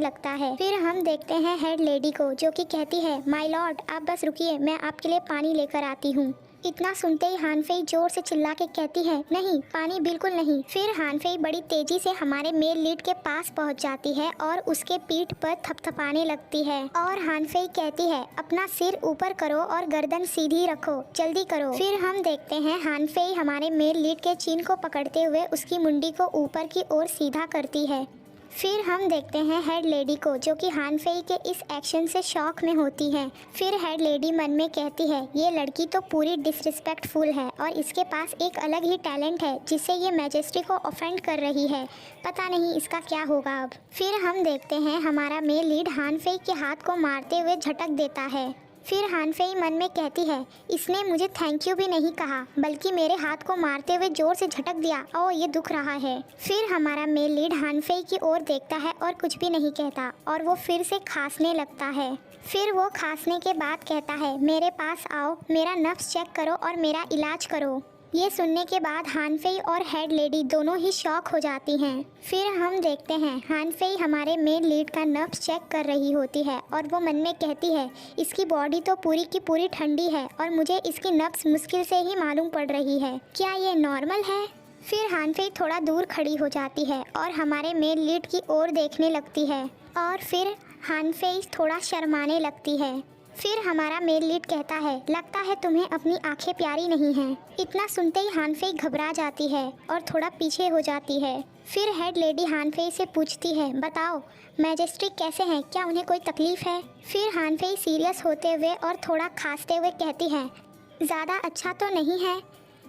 लगता है। फिर हम देखते हैं हेड लेडी को जो कि कहती है माय लॉर्ड आप बस रुकिए, मैं आपके लिए पानी लेकर आती हूँ। इतना सुनते ही हानफेई जोर से चिल्ला के कहती है नहीं पानी बिल्कुल नहीं। फिर हानफेई बड़ी तेजी से हमारे मेल लीड के पास पहुंच जाती है और उसके पीठ पर थपथपाने लगती है और हानफेई कहती है अपना सिर ऊपर करो और गर्दन सीधी रखो, जल्दी करो। फिर हम देखते हैं हानफेई हमारे मेल लीड के चीन को पकड़ते हुए उसकी मुंडी को ऊपर की ओर सीधा करती है। फिर हम देखते हैं हेड लेडी को जो कि हानफेई के इस एक्शन से शॉक में होती है। फिर हेड लेडी मन में कहती है ये लड़की तो पूरी डिसरिस्पेक्टफुल है और इसके पास एक अलग ही टैलेंट है जिससे ये मैजेस्टी को ऑफेंड कर रही है, पता नहीं इसका क्या होगा अब। फिर हम देखते हैं हमारा मेल लीड हानफेई के हाथ को मारते हुए झटक देता है। फिर हानफेई मन में कहती है इसने मुझे थैंक यू भी नहीं कहा बल्कि मेरे हाथ को मारते हुए जोर से झटक दिया, ओह ये दुख रहा है। फिर हमारा मेल लीड हानफेई की ओर देखता है और कुछ भी नहीं कहता और वो फिर से खांसने लगता है। फिर वो खांसने के बाद कहता है मेरे पास आओ, मेरा नफ्स चेक करो और मेरा इलाज करो। ये सुनने के बाद हानफेई और हेड लेडी दोनों ही शॉक हो जाती हैं। फिर हम देखते हैं हानफेई हमारे मेन लीड का नर्व्स चेक कर रही होती है और वो मन में कहती है इसकी बॉडी तो पूरी की पूरी ठंडी है और मुझे इसकी नब्ज़ मुश्किल से ही मालूम पड़ रही है, क्या ये नॉर्मल है? फिर हानफेई थोड़ा दूर खड़ी हो जाती है और हमारे मेन लीड की ओर देखने लगती है और फिर हानफेई थोड़ा शर्माने लगती है। फिर हमारा मेल लीड कहता है लगता है तुम्हें अपनी आंखें प्यारी नहीं हैं। इतना सुनते ही हानफेई घबरा जाती है और थोड़ा पीछे हो जाती है। फिर हेड लेडी हानफेई से पूछती है बताओ मैजेस्टी कैसे हैं, क्या उन्हें कोई तकलीफ़ है? फिर हानफेई सीरियस होते हुए और थोड़ा खांसते हुए कहती है ज़्यादा अच्छा तो नहीं है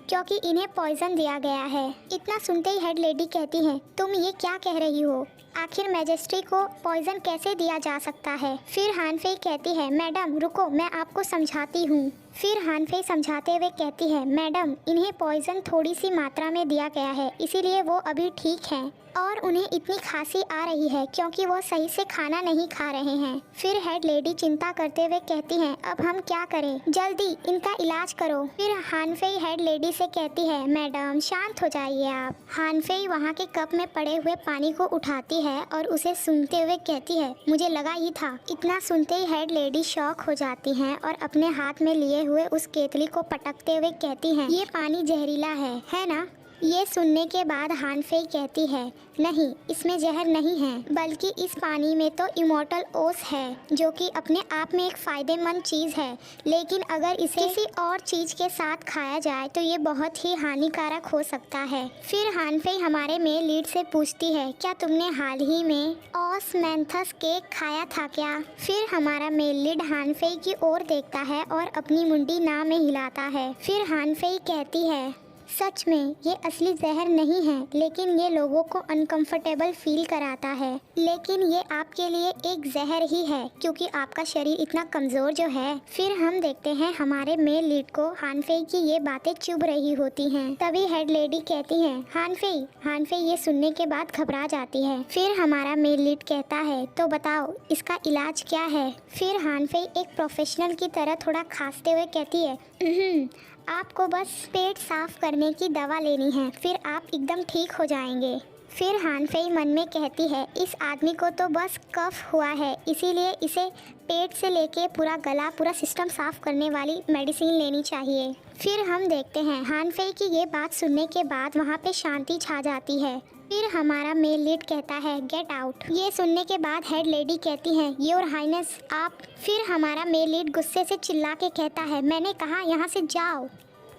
क्योंकि इन्हें पॉइजन दिया गया है। इतना सुनते ही हेड लेडी कहती है तुम ये क्या कह रही हो, आखिर मैजेस्टी को पॉइजन कैसे दिया जा सकता है? फिर हानफेई कहती है मैडम रुको मैं आपको समझाती हूँ। फिर हानफेई समझाते हुए कहती है मैडम इन्हें पॉइजन थोड़ी सी मात्रा में दिया गया है इसीलिए वो अभी ठीक हैं और उन्हें इतनी खांसी आ रही है क्योंकि वो सही से खाना नहीं खा रहे हैं। फिर हेड लेडी चिंता करते हुए कहती हैं अब हम क्या करें, जल्दी इनका इलाज करो। फिर हानफेई हेड लेडी से कहती है मैडम शांत हो जाइए आप। हानफेई वहाँ के कप में पड़े हुए पानी को उठाती है और उसे सूंघते हुए कहती है मुझे लगा ही था। इतना सुनते ही हेड लेडी शॉक हो जाती हैं और अपने हाथ में लिए हुए उस केतली को पटकते हुए कहती हैं ये पानी जहरीला है ना? ये सुनने के बाद हानफेई कहती है नहीं इसमें जहर नहीं है बल्कि इस पानी में तो इमोर्टल ओस है जो कि अपने आप में एक फ़ायदेमंद चीज़ है, लेकिन अगर इसे किसी और चीज़ के साथ खाया जाए तो ये बहुत ही हानिकारक हो सकता है। फिर हानफेई हमारे मेल लीड से पूछती है क्या तुमने हाल ही में ऑसमेंथस केक खाया था क्या? फिर हमारा मेल लीड हानफेई की ओर देखता है और अपनी मुंडी ना में हिलाता है। फिर हानफेई कहती है सच में ये असली जहर नहीं है लेकिन ये लोगों को अनकंफर्टेबल फील कराता है, लेकिन ये आपके लिए एक जहर ही है क्योंकि आपका शरीर इतना कमज़ोर जो है। फिर हम देखते हैं हमारे मेल लीड को हानफेई की ये बातें चुभ रही होती हैं। तभी हेड लेडी कहती है हानफेई ये सुनने के बाद घबरा जाती है। फिर हमारा मेल लीड कहता है तो बताओ इसका इलाज क्या है? फिर हानफेई एक प्रोफेशनल की तरह थोड़ा खांसते हुए कहती है आपको बस पेट साफ करने की दवा लेनी है फिर आप एकदम ठीक हो जाएंगे। फिर हानफेई मन में कहती है इस आदमी को तो बस कफ हुआ है इसीलिए इसे पेट से लेके पूरा गला पूरा सिस्टम साफ करने वाली मेडिसिन लेनी चाहिए। फिर हम देखते हैं हानफेई की ये बात सुनने के बाद वहाँ पे शांति छा जाती है। फिर हमारा मेल लीड कहता है गेट आउट। ये सुनने के बाद हेड लेडी कहती है योर हाइनेस आप। फिर हमारा मेल लीड गुस्से से चिल्ला के कहता है मैंने कहा यहाँ से जाओ।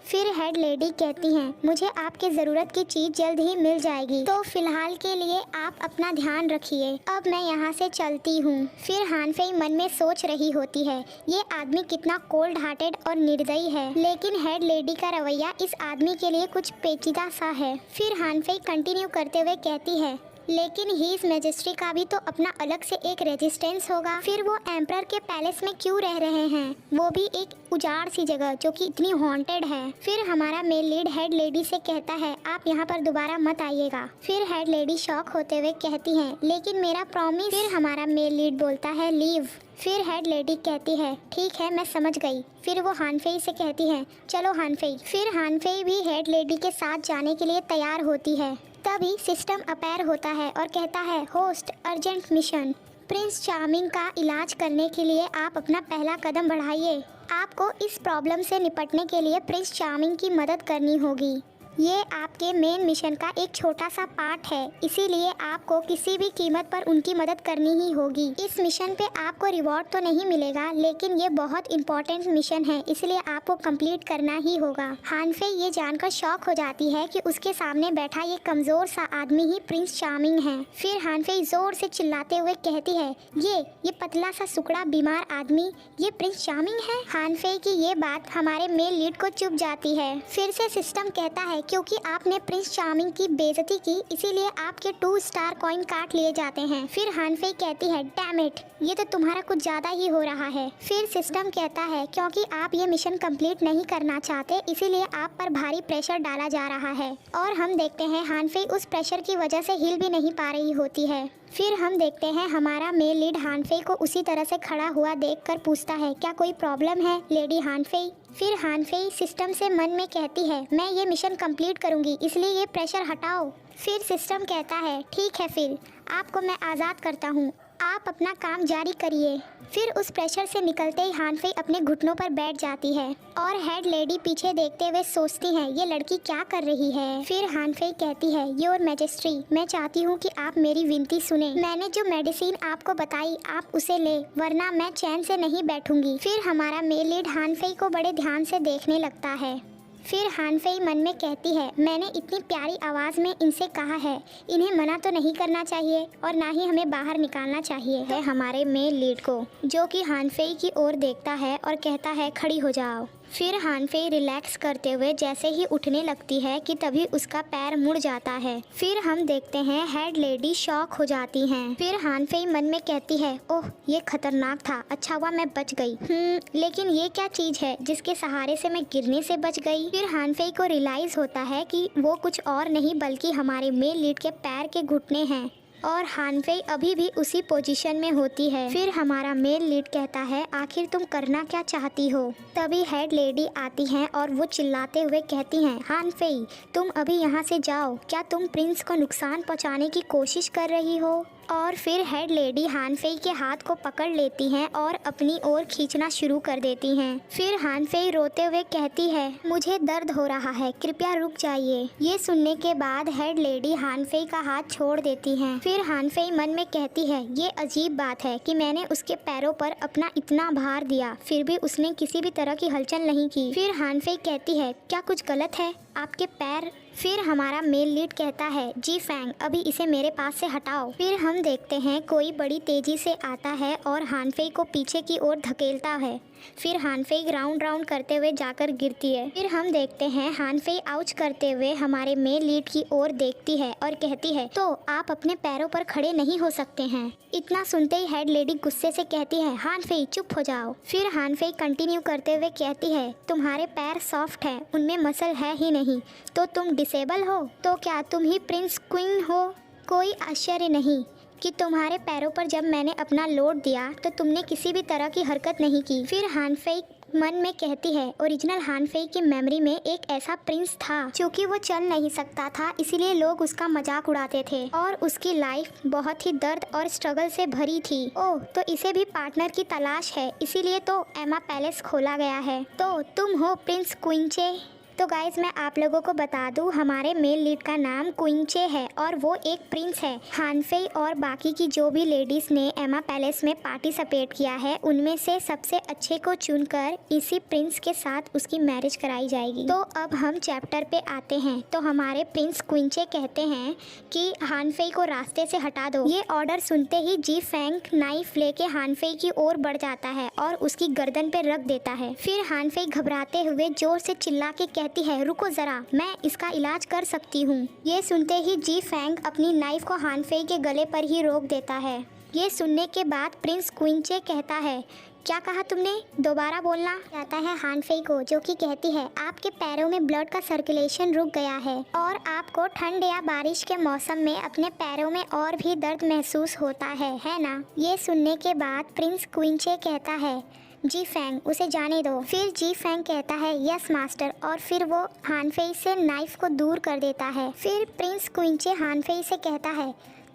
फिर हेड लेडी कहती हैं मुझे आपकी ज़रूरत की चीज़ जल्द ही मिल जाएगी तो फ़िलहाल के लिए आप अपना ध्यान रखिए, अब मैं यहाँ से चलती हूँ। फिर हानफेई मन में सोच रही होती है ये आदमी कितना कोल्ड हार्टेड और निर्दयी है, लेकिन हेड लेडी का रवैया इस आदमी के लिए कुछ पेचीदा सा है। फिर हानफेई कंटिन्यू करते हुए कहती है लेकिन हीज मैजेस्टी का भी तो अपना अलग से एक रेजिस्टेंस होगा। फिर वो एम्परर के पैलेस में क्यों रह रहे हैं, वो भी एक उजाड़ सी जगह जो कि इतनी हॉन्टेड है। फिर हमारा मेल लीड हेड लेडी से कहता है आप यहाँ पर दोबारा मत आइएगा। फिर हेड लेडी शॉक होते हुए कहती हैं लेकिन मेरा प्रॉमिस। फिर हमारा मेल लीड बोलता है लीव। फिर हेड लेडी कहती है ठीक है मैं समझ गई। फिर वो हानफेई से कहती है चलो हानफेई। फिर हानफेई भी हेड लेडी के साथ जाने के लिए तैयार होती है। तभी सिस्टम अपैर होता है और कहता है host urgent mission, Prince charming का इलाज करने के लिए आप अपना पहला कदम बढ़ाइए। आपको इस प्रॉब्लम से निपटने के लिए प्रिंस चार्मिंग की मदद करनी होगी। ये आपके मेन मिशन का एक छोटा सा पार्ट है, इसीलिए आपको किसी भी कीमत पर उनकी मदद करनी ही होगी। इस मिशन पे आपको रिवॉर्ड तो नहीं मिलेगा, लेकिन ये बहुत इंपॉर्टेंट मिशन है, इसलिए आपको कंप्लीट करना ही होगा। हानफेई ये जानकर शॉक हो जाती है कि उसके सामने बैठा ये कमज़ोर सा आदमी ही प्रिंस चार्मिंग है। फिर हानफेई ज़ोर से चिल्लाते हुए कहती है ये पतला सा सुकड़ा बीमार आदमी ये प्रिंस चार्मिंग है। हानफेई की ये बात हमारे मेल लीड को चुभ जाती है। फिर से सिस्टम कहता है क्योंकि आपने प्रिंस चार्मिंग की बेइज्जती की इसीलिए आपके 2 स्टार कॉइन काट लिए जाते हैं। फिर हानफेई कहती है डैम इट, ये तो तुम्हारा कुछ ज़्यादा ही हो रहा है। फिर सिस्टम कहता है क्योंकि आप ये मिशन कंप्लीट नहीं करना चाहते इसीलिए आप पर भारी प्रेशर डाला जा रहा है। और हम देखते हैं हानफेई उस प्रेशर की वजह से हिल भी नहीं पा रही होती है। फिर हम देखते हैं हमारा मेल लीड हानफेई को उसी तरह से खड़ा हुआ देखकर पूछता है, क्या कोई प्रॉब्लम है लेडी हानफेई? फिर हानफेई सिस्टम से मन में कहती है, मैं ये मिशन कंप्लीट करूंगी, इसलिए ये प्रेशर हटाओ। फिर सिस्टम कहता है, ठीक है, फिर आपको मैं आज़ाद करता हूँ, आप अपना काम जारी करिए। फिर उस प्रेशर से निकलते ही हानफेई अपने घुटनों पर बैठ जाती है और हेड लेडी पीछे देखते हुए सोचती है, ये लड़की क्या कर रही है। फिर हानफेई कहती है, योर मैजेस्ट्री, मैं चाहती हूँ कि आप मेरी विनती सुने। मैंने जो मेडिसिन आपको बताई आप उसे ले, वरना मैं चैन से नहीं बैठूंगी। फिर हमारा मेल लीड हानफेई को बड़े ध्यान से देखने लगता है। फिर हानफेई मन में कहती है, मैंने इतनी प्यारी आवाज़ में इनसे कहा है, इन्हें मना तो नहीं करना चाहिए और ना ही हमें बाहर निकालना चाहिए है हमारे मेल लीड को, जो कि हानफेई की ओर देखता है और कहता है, खड़ी हो जाओ। फिर हानफेई रिलैक्स करते हुए जैसे ही उठने लगती है कि तभी उसका पैर मुड़ जाता है। फिर हम देखते हैं हेड लेडी शॉक हो जाती हैं। फिर हानफेई मन में कहती है, ओह ये खतरनाक था, अच्छा हुआ मैं बच गई। लेकिन ये क्या चीज़ है जिसके सहारे से मैं गिरने से बच गई। फिर हानफेई को रियलाइज़ होता है कि वो कुछ और नहीं बल्कि हमारे मेल लीड के पैर के घुटने हैं और हानफेई अभी भी उसी पोजीशन में होती है। फिर हमारा मेल लीड कहता है, आखिर तुम करना क्या चाहती हो। तभी हेड लेडी आती हैं और वो चिल्लाते हुए कहती हैं, हानफेई तुम अभी यहाँ से जाओ, क्या तुम प्रिंस को नुकसान पहुँचाने की कोशिश कर रही हो। और फिर हेड लेडी हानफेई के हाथ को पकड़ लेती हैं और अपनी ओर खींचना शुरू कर देती हैं। फिर हानफेई रोते हुए कहती है, मुझे दर्द हो रहा है, कृपया रुक जाइए। ये सुनने के बाद हेड लेडी हानफेई का हाथ छोड़ देती हैं। फिर हानफेई मन में कहती है, ये अजीब बात है कि मैंने उसके पैरों पर अपना इतना भार दिया, फिर भी उसने किसी भी तरह की हलचल नहीं की। फिर हानफेई कहती है, क्या कुछ गलत है आपके पैर। फिर हमारा मेल लीड कहता है, जी फैंग अभी इसे मेरे पास से हटाओ। फिर हम देखते हैं कोई बड़ी तेजी से आता है और हानफेई को पीछे की ओर धकेलता है। फिर हानफेई राउंड राउंड करते हुए जाकर गिरती है। फिर हम देखते हैं हानफेई आउच करते हुए हमारे मेल लीड की ओर देखती है और कहती है, तो आप अपने पैरों पर खड़े नहीं हो सकते हैं। इतना सुनते ही हेड लेडी गुस्से से कहती है, हानफेई चुप हो जाओ। फिर हानफेई कंटिन्यू करते हुए कहती है, तुम्हारे पैर सॉफ्ट हैं, उनमें मसल है ही नहीं, तो तुम डिसेबल हो, तो क्या तुम ही प्रिंस क्वीन हो। कोई आश्चर्य नहीं कि तुम्हारे पैरों पर जब मैंने अपना लोड दिया तो तुमने किसी भी तरह की हरकत नहीं की। फिर हानफेई मन में कहती है, ओरिजिनल हानफेई की मेमोरी में एक ऐसा प्रिंस था जो कि वो चल नहीं सकता था, इसीलिए लोग उसका मजाक उड़ाते थे और उसकी लाइफ बहुत ही दर्द और स्ट्रगल से भरी थी। ओह तो इसे भी पार्टनर की तलाश है, इसीलिए तो एमा पैलेस खोला गया है। तो तुम हो प्रिंस क्विंचे। तो गाइज मैं आप लोगों को बता दूं, हमारे मेल लीड का नाम क्विंचे है और वो एक प्रिंस है। हानफेई और बाकी की जो भी लेडीज़ ने एमा पैलेस में पार्टिसिपेट किया है, उनमें से सबसे अच्छे को चुनकर इसी प्रिंस के साथ उसकी मैरिज कराई जाएगी। तो अब हम चैप्टर पे आते हैं। तो हमारे प्रिंस क्विंचे कहते हैं कि हानफेई को रास्ते से हटा दो। ये ऑर्डर सुनते ही जी फैंग नाइफ लेके हानफेई की ओर बढ़ जाता है और उसकी गर्दन पे रख देता है। फिर हानफेई घबराते हुए जोर से चिल्ला के कहती है, रुको जरा, मैं इसका इलाज कर सकती हूँ। ये सुनते ही जी फैंग अपनी नाइफ को हानफेई के गले पर ही रोक देता है। ये सुनने के बाद प्रिंस क्विंचे कहता है, क्या कहा तुमने, दोबारा बोलना। कहता है हानफेई को, जो कि कहती है, आपके पैरों में ब्लड का सर्कुलेशन रुक गया है और आपको ठंड या बारिश के मौसम में अपने पैरों में और भी दर्द महसूस होता है ना। ये सुनने के बाद प्रिंस क्विंचे कहता है, जी फैंग उसे जाने दो। फिर जी फैंग कहता है, यस मास्टर, और फिर वो हानफेई से नाइफ को दूर कर देता है। फिर प्रिंस क्विंचे हानफेई से कहता है,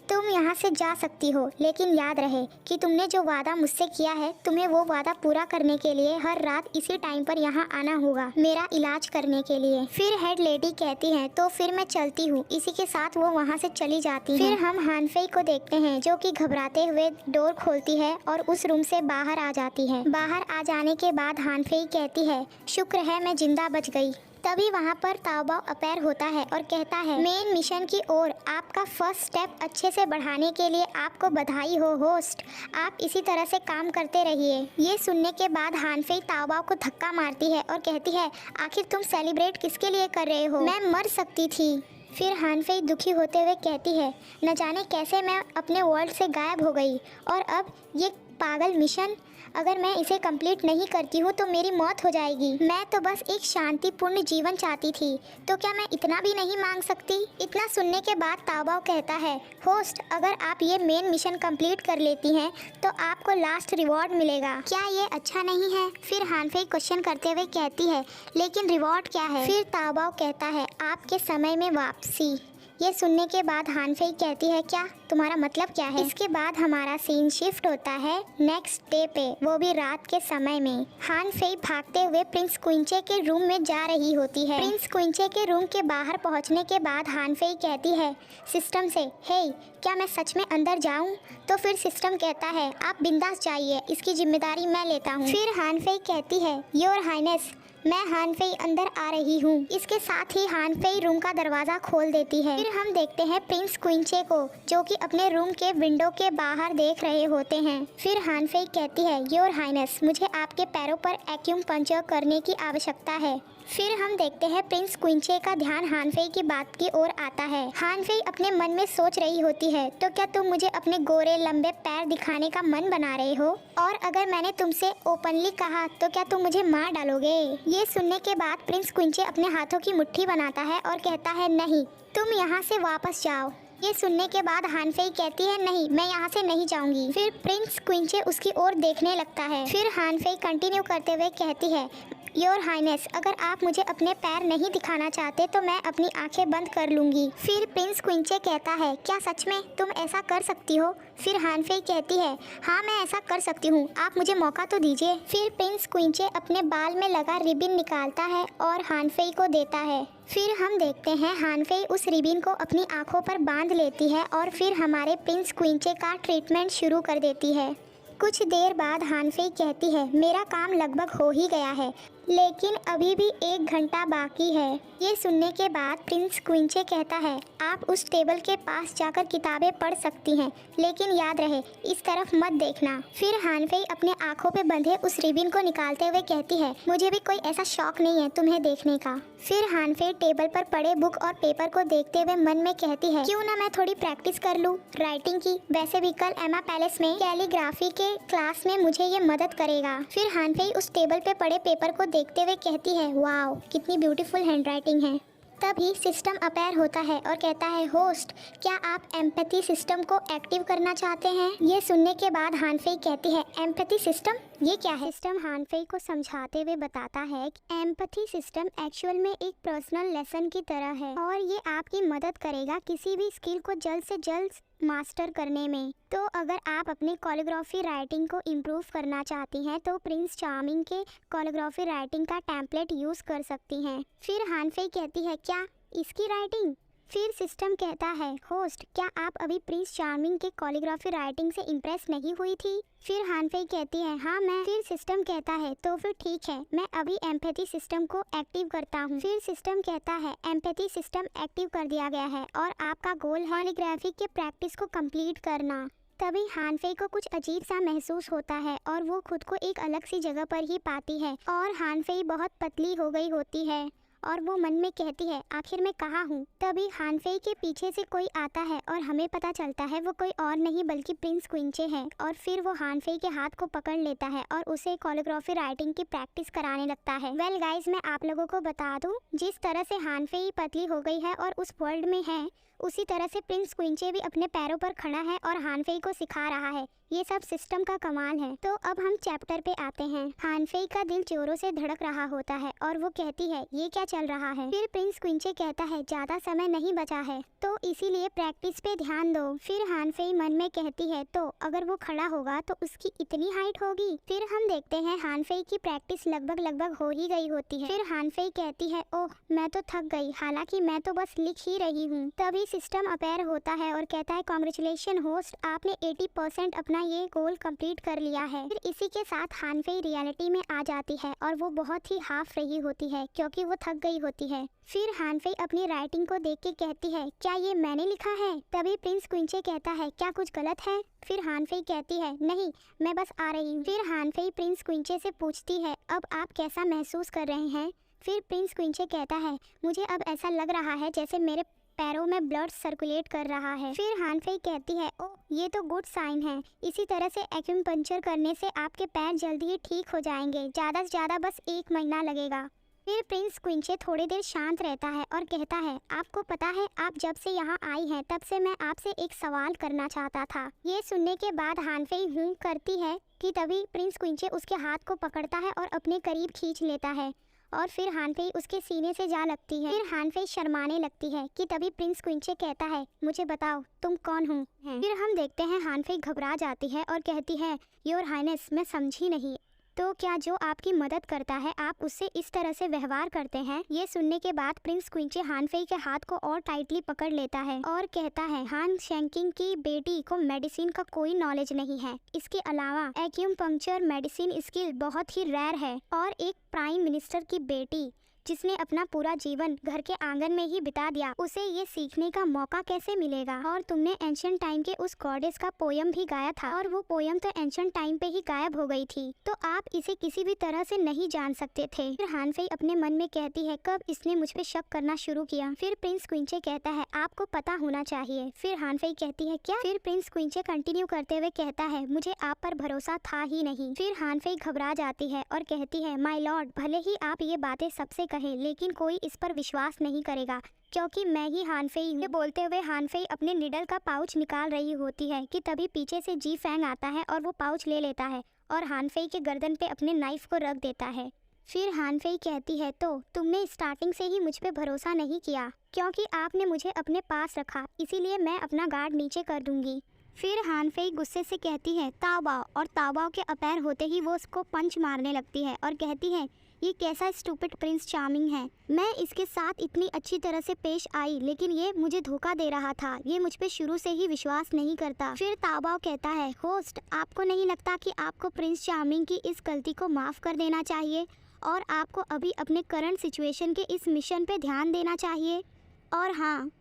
तुम यहाँ से जा सकती हो, लेकिन याद रहे कि तुमने जो वादा मुझसे किया है, तुम्हें वो वादा पूरा करने के लिए हर रात इसी टाइम पर यहाँ आना होगा मेरा इलाज करने के लिए। फिर हेड लेडी कहती है, तो फिर मैं चलती हूँ। इसी के साथ वो वहाँ से चली जाती है। फिर हम हानफेई को देखते हैं जो कि घबराते हुए डोर खोलती है और उस रूम से बाहर आ जाती है। बाहर आ जाने के बाद हानफेई कहती है, शुक्र है मैं जिंदा बच गई। तभी वहाँ पर ताओबाओ अपेयर होता है और कहता है, मेन मिशन की ओर आपका फर्स्ट स्टेप अच्छे से बढ़ाने के लिए आपको बधाई हो होस्ट, आप इसी तरह से काम करते रहिए। ये सुनने के बाद हानफेई ताओबाओ को धक्का मारती है और कहती है, आखिर तुम सेलिब्रेट किसके लिए कर रहे हो, मैं मर सकती थी। फिर हानफेई दुखी होते हुए कहती है, न जाने कैसे मैं अपने वर्ल्ड से गायब हो गई और अब ये पागल मिशन, अगर मैं इसे कंप्लीट नहीं करती हूँ तो मेरी मौत हो जाएगी। मैं तो बस एक शांतिपूर्ण जीवन चाहती थी, तो क्या मैं इतना भी नहीं मांग सकती? इतना सुनने के बाद ताओबाओ कहता है, होस्ट अगर आप ये मेन मिशन कंप्लीट कर लेती हैं तो आपको लास्ट रिवॉर्ड मिलेगा। क्या ये अच्छा नहीं है? फिर हानफेई क्वेश्चन करते हुए कहती है, लेकिन रिवॉर्ड क्या है? फिर ताओबाओ कहता है, आपके समय में वापसी। ये सुनने के बाद हानफेई कहती है, क्या तुम्हारा मतलब क्या है? इसके बाद हमारा सीन शिफ्ट होता है नेक्स्ट डे पे, वो भी रात के समय में। हानफेई भागते हुए प्रिंस क्विंचे के रूम में जा रही होती है। प्रिंस क्विंचे के रूम के बाहर पहुंचने के बाद हानफेई कहती है सिस्टम से, हे क्या मैं सच में अंदर जाऊं? तो फिर सिस्टम कहता है, आप बिंदास जाइए, इसकी जिम्मेदारी मैं लेता हूं। फिर हानफेई कहती है, योर हाइनेस मैं हानफेई अंदर आ रही हूँ। इसके साथ ही हानफेई रूम का दरवाजा खोल देती है। फिर हम देखते हैं प्रिंस क्विंचे को, जो कि अपने रूम के विंडो के बाहर देख रहे होते हैं। फिर हानफेई कहती है, योर हाइनेस मुझे आपके पैरों पर एक्यूपंक्चर करने की आवश्यकता है। फिर हम देखते हैं प्रिंस क्विंचे का ध्यान हानफेई की बात की ओर आता है। हानफेई अपने मन में सोच रही होती है, तो क्या तुम मुझे अपने गोरे लंबे पैर दिखाने का मन बना रहे हो? और अगर मैंने तुमसे ओपनली कहा तो क्या तुम मुझे मार डालोगे? ये सुनने के बाद प्रिंस क्विंचे अपने हाथों की मुट्ठी बनाता है और कहता है, नहीं तुम यहाँ से वापस जाओ। ये सुनने के बाद हानफेई कहती है, नहीं मैं यहाँ से नहीं जाऊंगी। फिर प्रिंस क्विंचे उसकी ओर देखने लगता है। फिर हानफेई कंटिन्यू करते हुए कहती है, योर हाइनेस अगर आप मुझे अपने पैर नहीं दिखाना चाहते तो मैं अपनी आंखें बंद कर लूंगी। फिर प्रिंस क्विंचे कहता है, क्या सच में तुम ऐसा कर सकती हो? फिर हानफेई कहती है, हाँ मैं ऐसा कर सकती हूँ, आप मुझे मौका तो दीजिए। फिर प्रिंस क्विंचे अपने बाल में लगा रिबिन निकालता है और हानफेई को देता है। फिर हम देखते हैं हानफेई उस रिबिन को अपनी आंखों पर बांध लेती है और फिर हमारे प्रिंस क्विंचे का ट्रीटमेंट शुरू कर देती है। कुछ देर बाद हानफेई कहती है, मेरा काम लगभग हो ही गया है, लेकिन अभी भी 1 घंटा बाकी है। ये सुनने के बाद प्रिंस क्विंचे कहता है, आप उस टेबल के पास जाकर किताबें पढ़ सकती हैं, लेकिन याद रहे इस तरफ मत देखना। फिर हानफेई अपने आंखों पे बंधे उस रिबिन को निकालते हुए कहती है, मुझे भी कोई ऐसा शौक नहीं है तुम्हें देखने का। फिर हानफेई टेबल पर पड़े बुक और पेपर को देखते हुए मन में कहती है, क्यों ना मैं थोड़ी प्रैक्टिस कर लूँ राइटिंग की। वैसे भी कल एमा पैलेस में कैलीग्राफी के क्लास में मुझे ये मदद करेगा। फिर हानफेई उस टेबल पे पड़े पेपर को देखते हुए कहती है, वाओ कितनी ब्यूटीफुल हैंडराइटिंग है। तभी सिस्टम अपीयर होता है और कहता है, होस्ट क्या आप एम्पैथी सिस्टम को एक्टिव करना चाहते हैं? ये सुनने के बाद हानफेई कहती है, एम्पैथी सिस्टम ये क्या है? सिस्टम हानफेई को समझाते हुए बताता है कि एम्पैथी सिस्टम एक्चुअल में एक पर्सनल लेसन की तरह है और ये आपकी मदद करेगा किसी भी स्किल को जल्द से जल्द मास्टर करने में। तो अगर आप अपनी कोरियोग्राफी राइटिंग को इम्प्रूव करना चाहती हैं तो प्रिंस चार्मिंग के कोरियोग्राफी राइटिंग का टेम्पलेट यूज़ कर सकती हैं। फिर हानफेई कहती है, क्या इसकी राइटिंग? फिर सिस्टम कहता है, होस्ट क्या आप अभी प्रिंस चार्मिंग के कोरियोग्राफी राइटिंग से इम्प्रेस नहीं हुई थी? फिर हानफेई कहती है, हाँ मैं। फिर सिस्टम कहता है, तो फिर ठीक है मैं अभी एम्पैथी सिस्टम को एक्टिव करता हूँ। फिर सिस्टम कहता है, एम्पैथी सिस्टम एक्टिव कर दिया गया है और आपका गोल है कोरियोग्राफी के प्रैक्टिस को कंप्लीट करना। तभी हानफेई को कुछ अजीब सा महसूस होता है और वो खुद को एक अलग सी जगह पर ही पाती है और हानफेई बहुत पतली हो गई होती है और वो मन में कहती है, आखिर मैं कहाँ हूँ? तभी हानफेई के पीछे से कोई आता है और हमें पता चलता है वो कोई और नहीं बल्कि प्रिंस क्विंचे है। और फिर वो हानफेई के हाथ को पकड़ लेता है और उसे कोरियोग्राफी राइटिंग की प्रैक्टिस कराने लगता है। वेल गाइज मैं आप लोगों को बता दूँ, जिस तरह से हानफेई पतली हो गई है और उस वर्ल्ड में है, उसी तरह से प्रिंस क्विंचे भी अपने पैरों पर खड़ा है और हानफेई को सिखा रहा है। ये सब सिस्टम का कमाल है। तो अब हम चैप्टर पे आते हैं। हानफेई का दिल जोरों से धड़क रहा होता है और वो कहती है, ये क्या चल रहा है? फिर प्रिंस क्विंचे कहता है, ज्यादा समय नहीं बचा है तो इसीलिए प्रैक्टिस पे ध्यान दो। फिर हानफेई मन में कहती है, तो अगर वो खड़ा होगा तो उसकी इतनी हाइट होगी। फिर हम देखते हैं हानफेई की प्रैक्टिस लगभग हो ही गई होती है। फिर हानफेई कहती है, ओह मैं तो थक गई, हालांकि मैं तो बस लिख ही रही हूँ। तभी सिस्टम अपीयर होता है और कहता है, कांग्रेचुलेशन होस्ट, आपने 80% अपना ये गोल कंप्लीट कर लिया है। फिर इसी के साथ हानफेई रियलिटी में आ जाती है और वो बहुत ही हाफ रही होती है क्योंकि वो थक गई होती है। फिर हानफेई अपनी राइटिंग को देख के कहती है, क्या ये मैंने लिखा है? तभी प्रिंस क्विंचे कहता है, क्या कुछ गलत है? फिर हानफेई कहती है, नहीं मैं बस आ रही हूँ। फिर हानफेई प्रिंस क्विंचे से पूछती है, अब आप कैसा महसूस कर रहे हैं? फिर प्रिंस क्विंचे कहता है, मुझे अब ऐसा लग रहा है जैसे मेरे पैरों में ब्लड सर्कुलेट कर रहा है। फिर हानफेई कहती है, ओह ये तो गुड साइन है, इसी तरह से एक्यूपंक्चर करने से आपके पैर जल्दी ही ठीक हो जाएंगे, ज़्यादा से ज़्यादा बस 1 महीना लगेगा। फिर प्रिंस क्विंचे थोड़ी देर शांत रहता है और कहता है, आपको पता है आप जब से यहाँ आई हैं तब से मैं आपसे एक सवाल करना चाहता था। ये सुनने के बाद हानफेई हूँ करती है कि तभी प्रिंस क्विंचे उसके हाथ को पकड़ता है और अपने करीब खींच लेता है और फिर हानफेई उसके सीने से जा लगती है। फिर हानफेई शर्माने लगती है कि तभी प्रिंस क्विंचे कहता है, मुझे बताओ तुम कौन हो। फिर हम देखते हैं हानफेई घबरा जाती है और कहती है, योर हाइनेस मैं समझी नहीं, तो क्या जो आपकी मदद करता है आप उससे इस तरह से व्यवहार करते हैं। ये सुनने के बाद प्रिंस क्विंचे हानफेई के हाथ को और टाइटली पकड़ लेता है और कहता है, हान शेंकिंग की बेटी को मेडिसिन का कोई नॉलेज नहीं है, इसके अलावा एक्यूपंक्चर मेडिसिन स्किल बहुत ही रेयर है और एक प्राइम मिनिस्टर की बेटी जिसने अपना पूरा जीवन घर के आंगन में ही बिता दिया, उसे ये सीखने का मौका कैसे मिलेगा। और तुमने एंशिएंट टाइम के उस गॉडेस का पोयम भी गाया था और वो पोयम तो एंशिएंट टाइम पे ही गायब हो गई थी, तो आप इसे किसी भी तरह से नहीं जान सकते थे। फिर हानफेई अपने मन में कहती है, कब इसने मुझ पे शक करना शुरू किया। फिर प्रिंस क्विंचे कहता है, आपको पता होना चाहिए। फिर हानफेई कहती है, क्या। फिर प्रिंस क्विंचे कंटिन्यू करते हुए कहता है, मुझे आप पर भरोसा था ही नहीं। फिर हानफेई घबरा जाती है और कहती है, माय लॉर्ड भले ही आप ये बातें सबसे कहें लेकिन कोई इस पर विश्वास नहीं करेगा क्योंकि मैं ही हानफेई हूँ। बोलते हुए हानफेई अपने निडल का पाउच निकाल रही होती है कि तभी पीछे से जी फैंग आता है और वो पाउच ले लेता है और हानफेई के गर्दन पे अपने नाइफ को रख देता है। फिर हानफेई कहती है, तो तुमने स्टार्टिंग से ही मुझ पे भरोसा नहीं किया क्योंकि आपने मुझे अपने पास रखा, इसीलिए मैं अपना गार्ड नीचे कर दूंगी। फिर हानफेई गुस्से से कहती है, ताओबाओ, और ताओबाओ के अपैर होते ही वो उसको पंच मारने लगती है और कहती है, ये कैसा स्टूपिड प्रिंस चार्मिंग है, मैं इसके साथ इतनी अच्छी तरह से पेश आई लेकिन ये मुझे धोखा दे रहा था, ये मुझ पे शुरू से ही विश्वास नहीं करता। फिर ताओबाओ कहता है, होस्ट आपको नहीं लगता कि आपको प्रिंस चार्मिंग की इस गलती को माफ़ कर देना चाहिए और आपको अभी अपने करंट सिचुएशन के इस मिशन पे ध्यान देना चाहिए। और हाँ,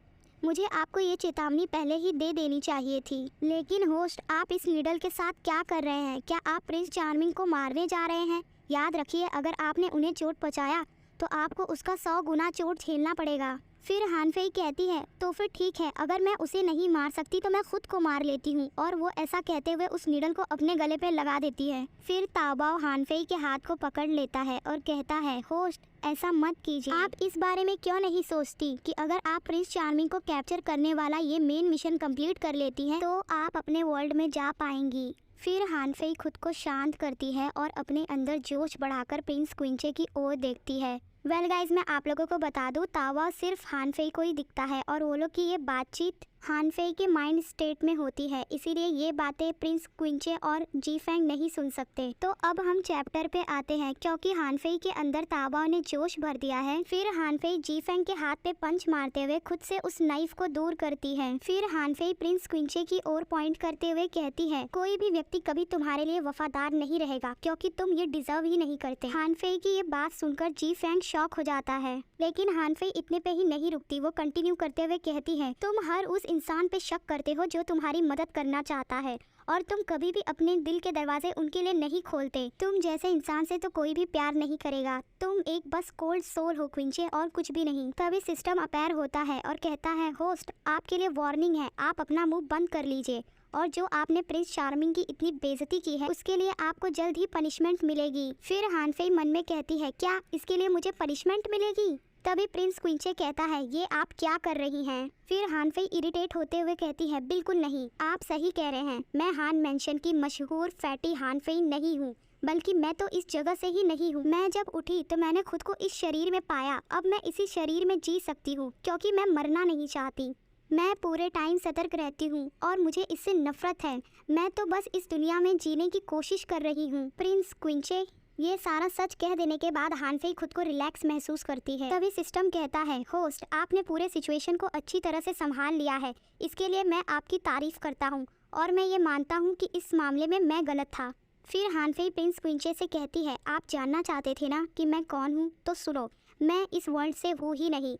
मुझे आपको ये चेतावनी पहले ही दे देनी चाहिए थी। लेकिन होस्ट आप इस नीडल के साथ क्या कर रहे हैं, क्या आप प्रिंस चार्मिंग को मारने जा रहे हैं। याद रखिए अगर आपने उन्हें चोट पहुंचाया तो आपको उसका 100 गुना चोट झेलना पड़ेगा। फिर हानफेई कहती है, तो फिर ठीक है, अगर मैं उसे नहीं मार सकती तो मैं खुद को मार लेती हूँ, और वो ऐसा कहते हुए उस नीडल को अपने गले पे लगा देती है। फिर ताओबाओ हानफेई के हाथ को पकड़ लेता है और कहता है, होस्ट ऐसा मत कीजिए, आप इस बारे में क्यों नहीं सोचती कि अगर आप प्रिंस चार्मिंग को कैप्चर करने वाला ये मेन मिशन कंप्लीट कर लेती हैं तो आप अपने वर्ल्ड में जा पाएंगी। फिर हानफेई खुद को शांत करती है और अपने अंदर जोश बढ़ाकर प्रिंस क्विंचे की ओर देखती है। वेल गाइज, मैं आप लोगों को बता दूं, ताओबाओ सिर्फ हानफेई को ही दिखता है और वो लोग की ये बातचीत हानफेई के माइंड स्टेट में होती है, इसीलिए ये बातें प्रिंस क्विंचे और जी फैंग नहीं सुन सकते। तो अब हम चैप्टर पे आते हैं क्योंकि हानफेई के अंदर ताओबाओ ने जोश भर दिया है। फिर हानफेई जी फैंग के हाथ पे पंच मारते हुए खुद से उस नाइफ को दूर करती है। फिर हानफेई प्रिंस क्विंचे की ओर पॉइंट करते हुए कहती है, कोई भी व्यक्ति कभी तुम्हारे लिए वफादार नहीं रहेगा क्योंकि तुम ये डिजर्व ही नहीं करते। हानफेई की ये बात सुनकर जी फैंग शॉक हो जाता है, लेकिन हानफेई इतने पे ही नहीं रुकती, वो कंटिन्यू करते हुए कहती है, तुम हर उस इंसान पे शक करते हो जो तुम्हारी मदद करना चाहता है और तुम कभी भी अपने दिल के दरवाजे उनके लिए नहीं खोलते। तुम जैसे इंसान से तो कोई भी प्यार नहीं करेगा, तुम एक बस कोल्ड सोल हो क्विंचे और कुछ भी नहीं। तभी सिस्टम अपैर होता है और कहता है, होस्ट आपके लिए वार्निंग है, आप अपना मुंह बंद कर लीजिए और जो आपने प्रिंस चार्मिंग की इतनी बेइज्जती की है उसके लिए आपको जल्द ही पनिशमेंट मिलेगी। फिर हानफेई मन में कहती है, क्या इसके लिए मुझे पनिशमेंट मिलेगी। तभी प्रिंस क्विंचे कहता है, ये आप क्या कर रही हैं। फिर हानफेई इरिटेट होते हुए कहती है, बिल्कुल नहीं, आप सही कह रहे हैं, मैं हान मेंशन की मशहूर फैटी हानफेई नहीं हूँ, बल्कि मैं तो इस जगह से ही नहीं हूँ। मैं जब उठी तो मैंने खुद को इस शरीर में पाया, अब मैं इसी शरीर में जी सकती हूँ क्योंकि मैं मरना नहीं चाहती। मैं पूरे टाइम सतर्क रहती हूँ और मुझे इससे नफरत है, मैं तो बस इस दुनिया में जीने की कोशिश कर रही हूँ। प्रिंस क्विंचे ये सारा सच कह देने के बाद हानफेई खुद को रिलैक्स महसूस करती है। तभी सिस्टम कहता है, होस्ट आपने पूरे सिचुएशन को अच्छी तरह से संभाल लिया है, इसके लिए मैं आपकी तारीफ करता हूँ और मैं ये मानता हूँ कि इस मामले में मैं गलत था। फिर हानफेई प्रिंस क्विंचे से कहती है, आप जानना चाहते थे ना कि मैं कौन हूँ, तो सुनो, मैं इस वर्ल्ड से हूँ ही नहीं,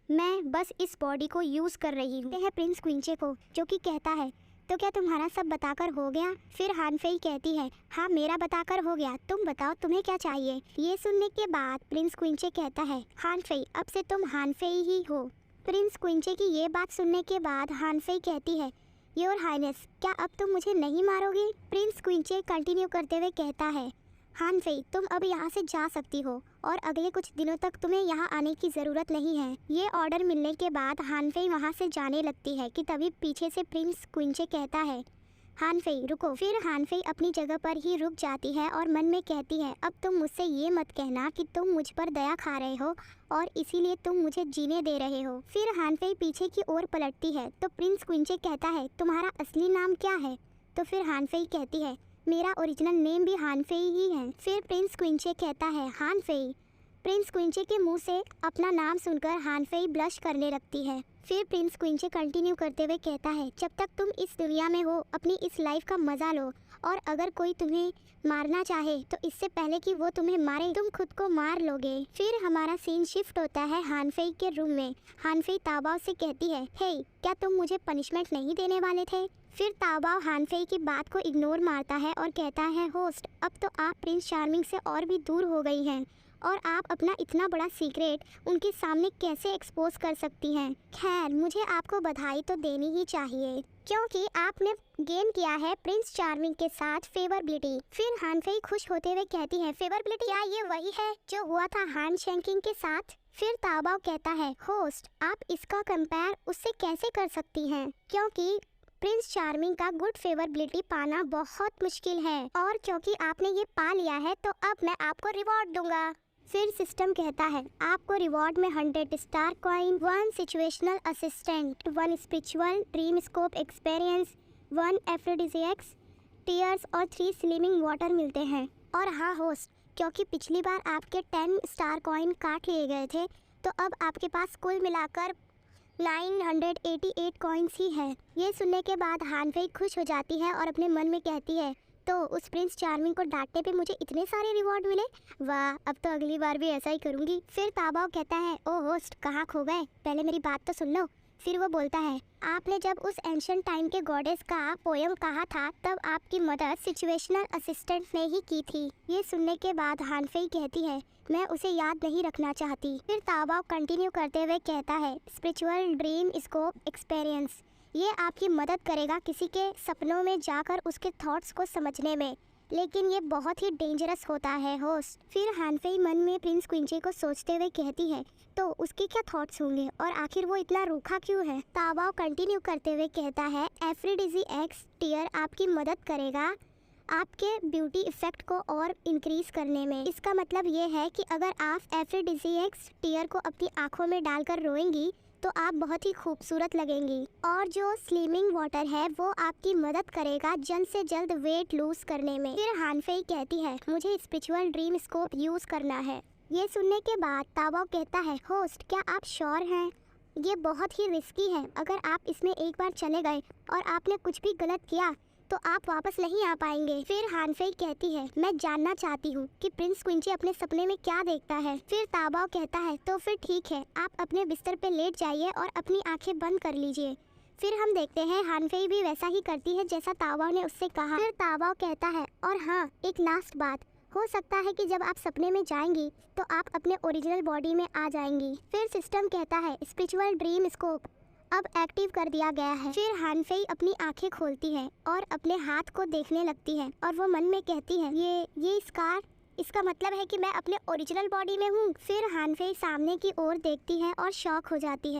मैं बस इस बॉडी को यूज़ कर रही हूँ। है प्रिंस क्विंचे को, जो कि कहता है, तो क्या तुम्हारा सब बताकर हो गया। फिर हानफेई कहती है, हाँ मेरा बताकर हो गया, तुम बताओ तुम्हें क्या चाहिए। ये सुनने के बाद प्रिंस क्विंचे कहता है, हानफेई अब से तुम हानफेई ही हो, प्रिंस क्विंचे की ये बात सुनने के बाद हानफेई कहती है, योर हाइनेस, क्या अब तुम मुझे नहीं मारोगे? प्रिंस क्विंचे कंटिन्यू करते हुए कहता है, हानफेई, तुम अब यहाँ से जा सकती हो और अगले कुछ दिनों तक तुम्हें यहाँ आने की ज़रूरत नहीं है। ये ऑर्डर मिलने के बाद हानफेई वहाँ से जाने लगती है कि तभी पीछे से प्रिंस क्विंचे कहता है, हानफेई रुको। फिर हानफेई अपनी जगह पर ही रुक जाती है और मन में कहती है, अब तुम मुझसे ये मत कहना कि तुम मुझ पर दया खा रहे हो और इसीलिए तुम मुझे जीने दे रहे हो। फिर हानफेई पीछे की ओर पलटती है तो प्रिंस क्विंचे कहता है, तुम्हारा असली नाम क्या है? तो फिर हानफेई कहती है, मेरा ओरिजिनल नेम भी हानफेई ही है। फिर प्रिंस क्विंचे कहता है, हानफेई। प्रिंस क्विंचे के मुंह से अपना नाम सुनकर हानफेई ब्लश करने लगती है। फिर प्रिंस क्विंचे कंटिन्यू करते हुए कहता है, जब तक तुम इस दुनिया में हो अपनी इस लाइफ का मज़ा लो और अगर कोई तुम्हें मारना चाहे तो इससे पहले कि वो तुम्हें मारे तुम खुद को मार लोगे। फिर हमारा सीन शिफ्ट होता है हानफेई के रूम में। हानफेई ताबाओ से कहती है, हे क्या तुम मुझे पनिशमेंट नहीं देने वाले थे? फिर ताबाओ हानफेई की बात को इग्नोर मारता है और कहता है, होस्ट, अब तो आप प्रिंस चार्मिंग से और भी दूर हो गई हैं और आप अपना इतना बड़ा सीक्रेट उनके सामने कैसे एक्सपोज कर सकती हैं? खैर, मुझे आपको बधाई तो देनी ही चाहिए क्योंकि आपने गेम किया है प्रिंस चार्मिंग के साथ फेवरबिलिटी। फिर हानफेई खुश होते हुए कहती है, फेवरबिलिटी? क्या ये वही है जो हुआ था हैंड शेकिंग के साथ? फिर ताबाओ कहता है, होस्ट, आप इसका कंपेयर उससे कैसे कर सकती हैं? क्योंकि प्रिंस चार्मिंग का गुड फेवरबिलिटी पाना बहुत मुश्किल है और क्योंकि आपने ये पा लिया है तो अब मैं आपको रिवॉर्ड दूंगा। फिर सिस्टम कहता है, आपको रिवॉर्ड में 100 star coin, 1 situational assistant, 1 spiritual dream scope experience, 1 aphrodisiac tears और 3 स्लिमिंग वाटर मिलते हैं। और हाँ होस्ट, क्योंकि पिछली बार आपके 10 स्टार कॉइन काट लिए गए थे तो अब आपके पास कुल मिलाकर 988 कॉइन्स ही है। ये सुनने के बाद हानफेई खुश हो जाती है और अपने मन में कहती है, तो उस प्रिंस चार्मिंग को डांटने पे मुझे इतने सारे रिवॉर्ड मिले, वाह, अब तो अगली बार भी ऐसा ही करूँगी। फिर ताबाओ कहता है, ओ होस्ट, कहाँ खो गए? पहले मेरी बात तो सुन लो। फिर वो बोलता है, आपने जब उस एंशिएंट टाइम के गॉडेस का पोयम कहा था तब आपकी मदद सिचुएशनल असिस्टेंट ने ही की थी। ये सुनने के बाद हानफेई कहती है, मैं उसे याद नहीं रखना चाहती। फिर ताबाओ कंटिन्यू करते हुए कहता है, स्पिरिचुअल ड्रीम स्कोप एक्सपीरियंस, ये आपकी मदद करेगा किसी के सपनों में जाकर उसके थॉट्स को समझने में, लेकिन ये बहुत ही डेंजरस होता है होस्ट। फिर हानफेई मन में प्रिंस क्विंचे को सोचते हुए कहती है, तो उसके क्या थॉट्स होंगे और आखिर वो इतना रूखा क्यों है? ताबाओ कंटिन्यू करते हुए कहता है, एफ्रोडिजिएक्स टीयर आपकी मदद करेगा आपके ब्यूटी इफेक्ट को और इंक्रीज करने में। इसका मतलब ये है कि अगर आप एफ्रोडिजिएक्स टीयर को अपनी आंखों में डालकर रोएंगी तो आप बहुत ही खूबसूरत लगेंगी। और जो स्लिमिंग वाटर है वो आपकी मदद करेगा जल्द से जल्द वेट लूज करने में। फिर हानफेई कहती है, मुझे स्पिरिचुअल ड्रीम स्कोप यूज करना है। ये सुनने के बाद ताबाओ कहता है, होस्ट, क्या आप श्योर हैं? ये बहुत ही रिस्की है। अगर आप इसमें एक बार चले गए और आपने कुछ भी गलत किया तो आप वापस नहीं आ पाएंगे। फिर हानफेई कहती है, मैं जानना चाहती हूँ कि प्रिंस क्विंचे अपने सपने में क्या देखता है। फिर ताबाओ कहता है, तो फिर ठीक है, आप अपने बिस्तर पे लेट जाइए और अपनी आंखें बंद कर लीजिए। फिर हम देखते हैं हानफेई भी वैसा ही करती है जैसा ताबाओ ने उससे कहा। फिर ताबाओ कहता है, और हाँ, एक लास्ट बात, हो सकता है कि जब आप सपने में जाएंगी तो आप अपने ओरिजिनल बॉडी में आ जाएंगी। फिर सिस्टम कहता है, स्पिरिचुअल ड्रीम स्कोप अब एक्टिव कर दिया गया है। फिर हानफेई अपनी आंखें खोलती है और अपने हाथ को देखने लगती है और वो मन में कहती है, ये स्कार, इसका मतलब है कि मैं अपने ओरिजिनल बॉडी में हूँ। फिर हानफेई सामने की ओर देखती है और शॉक हो जाती है।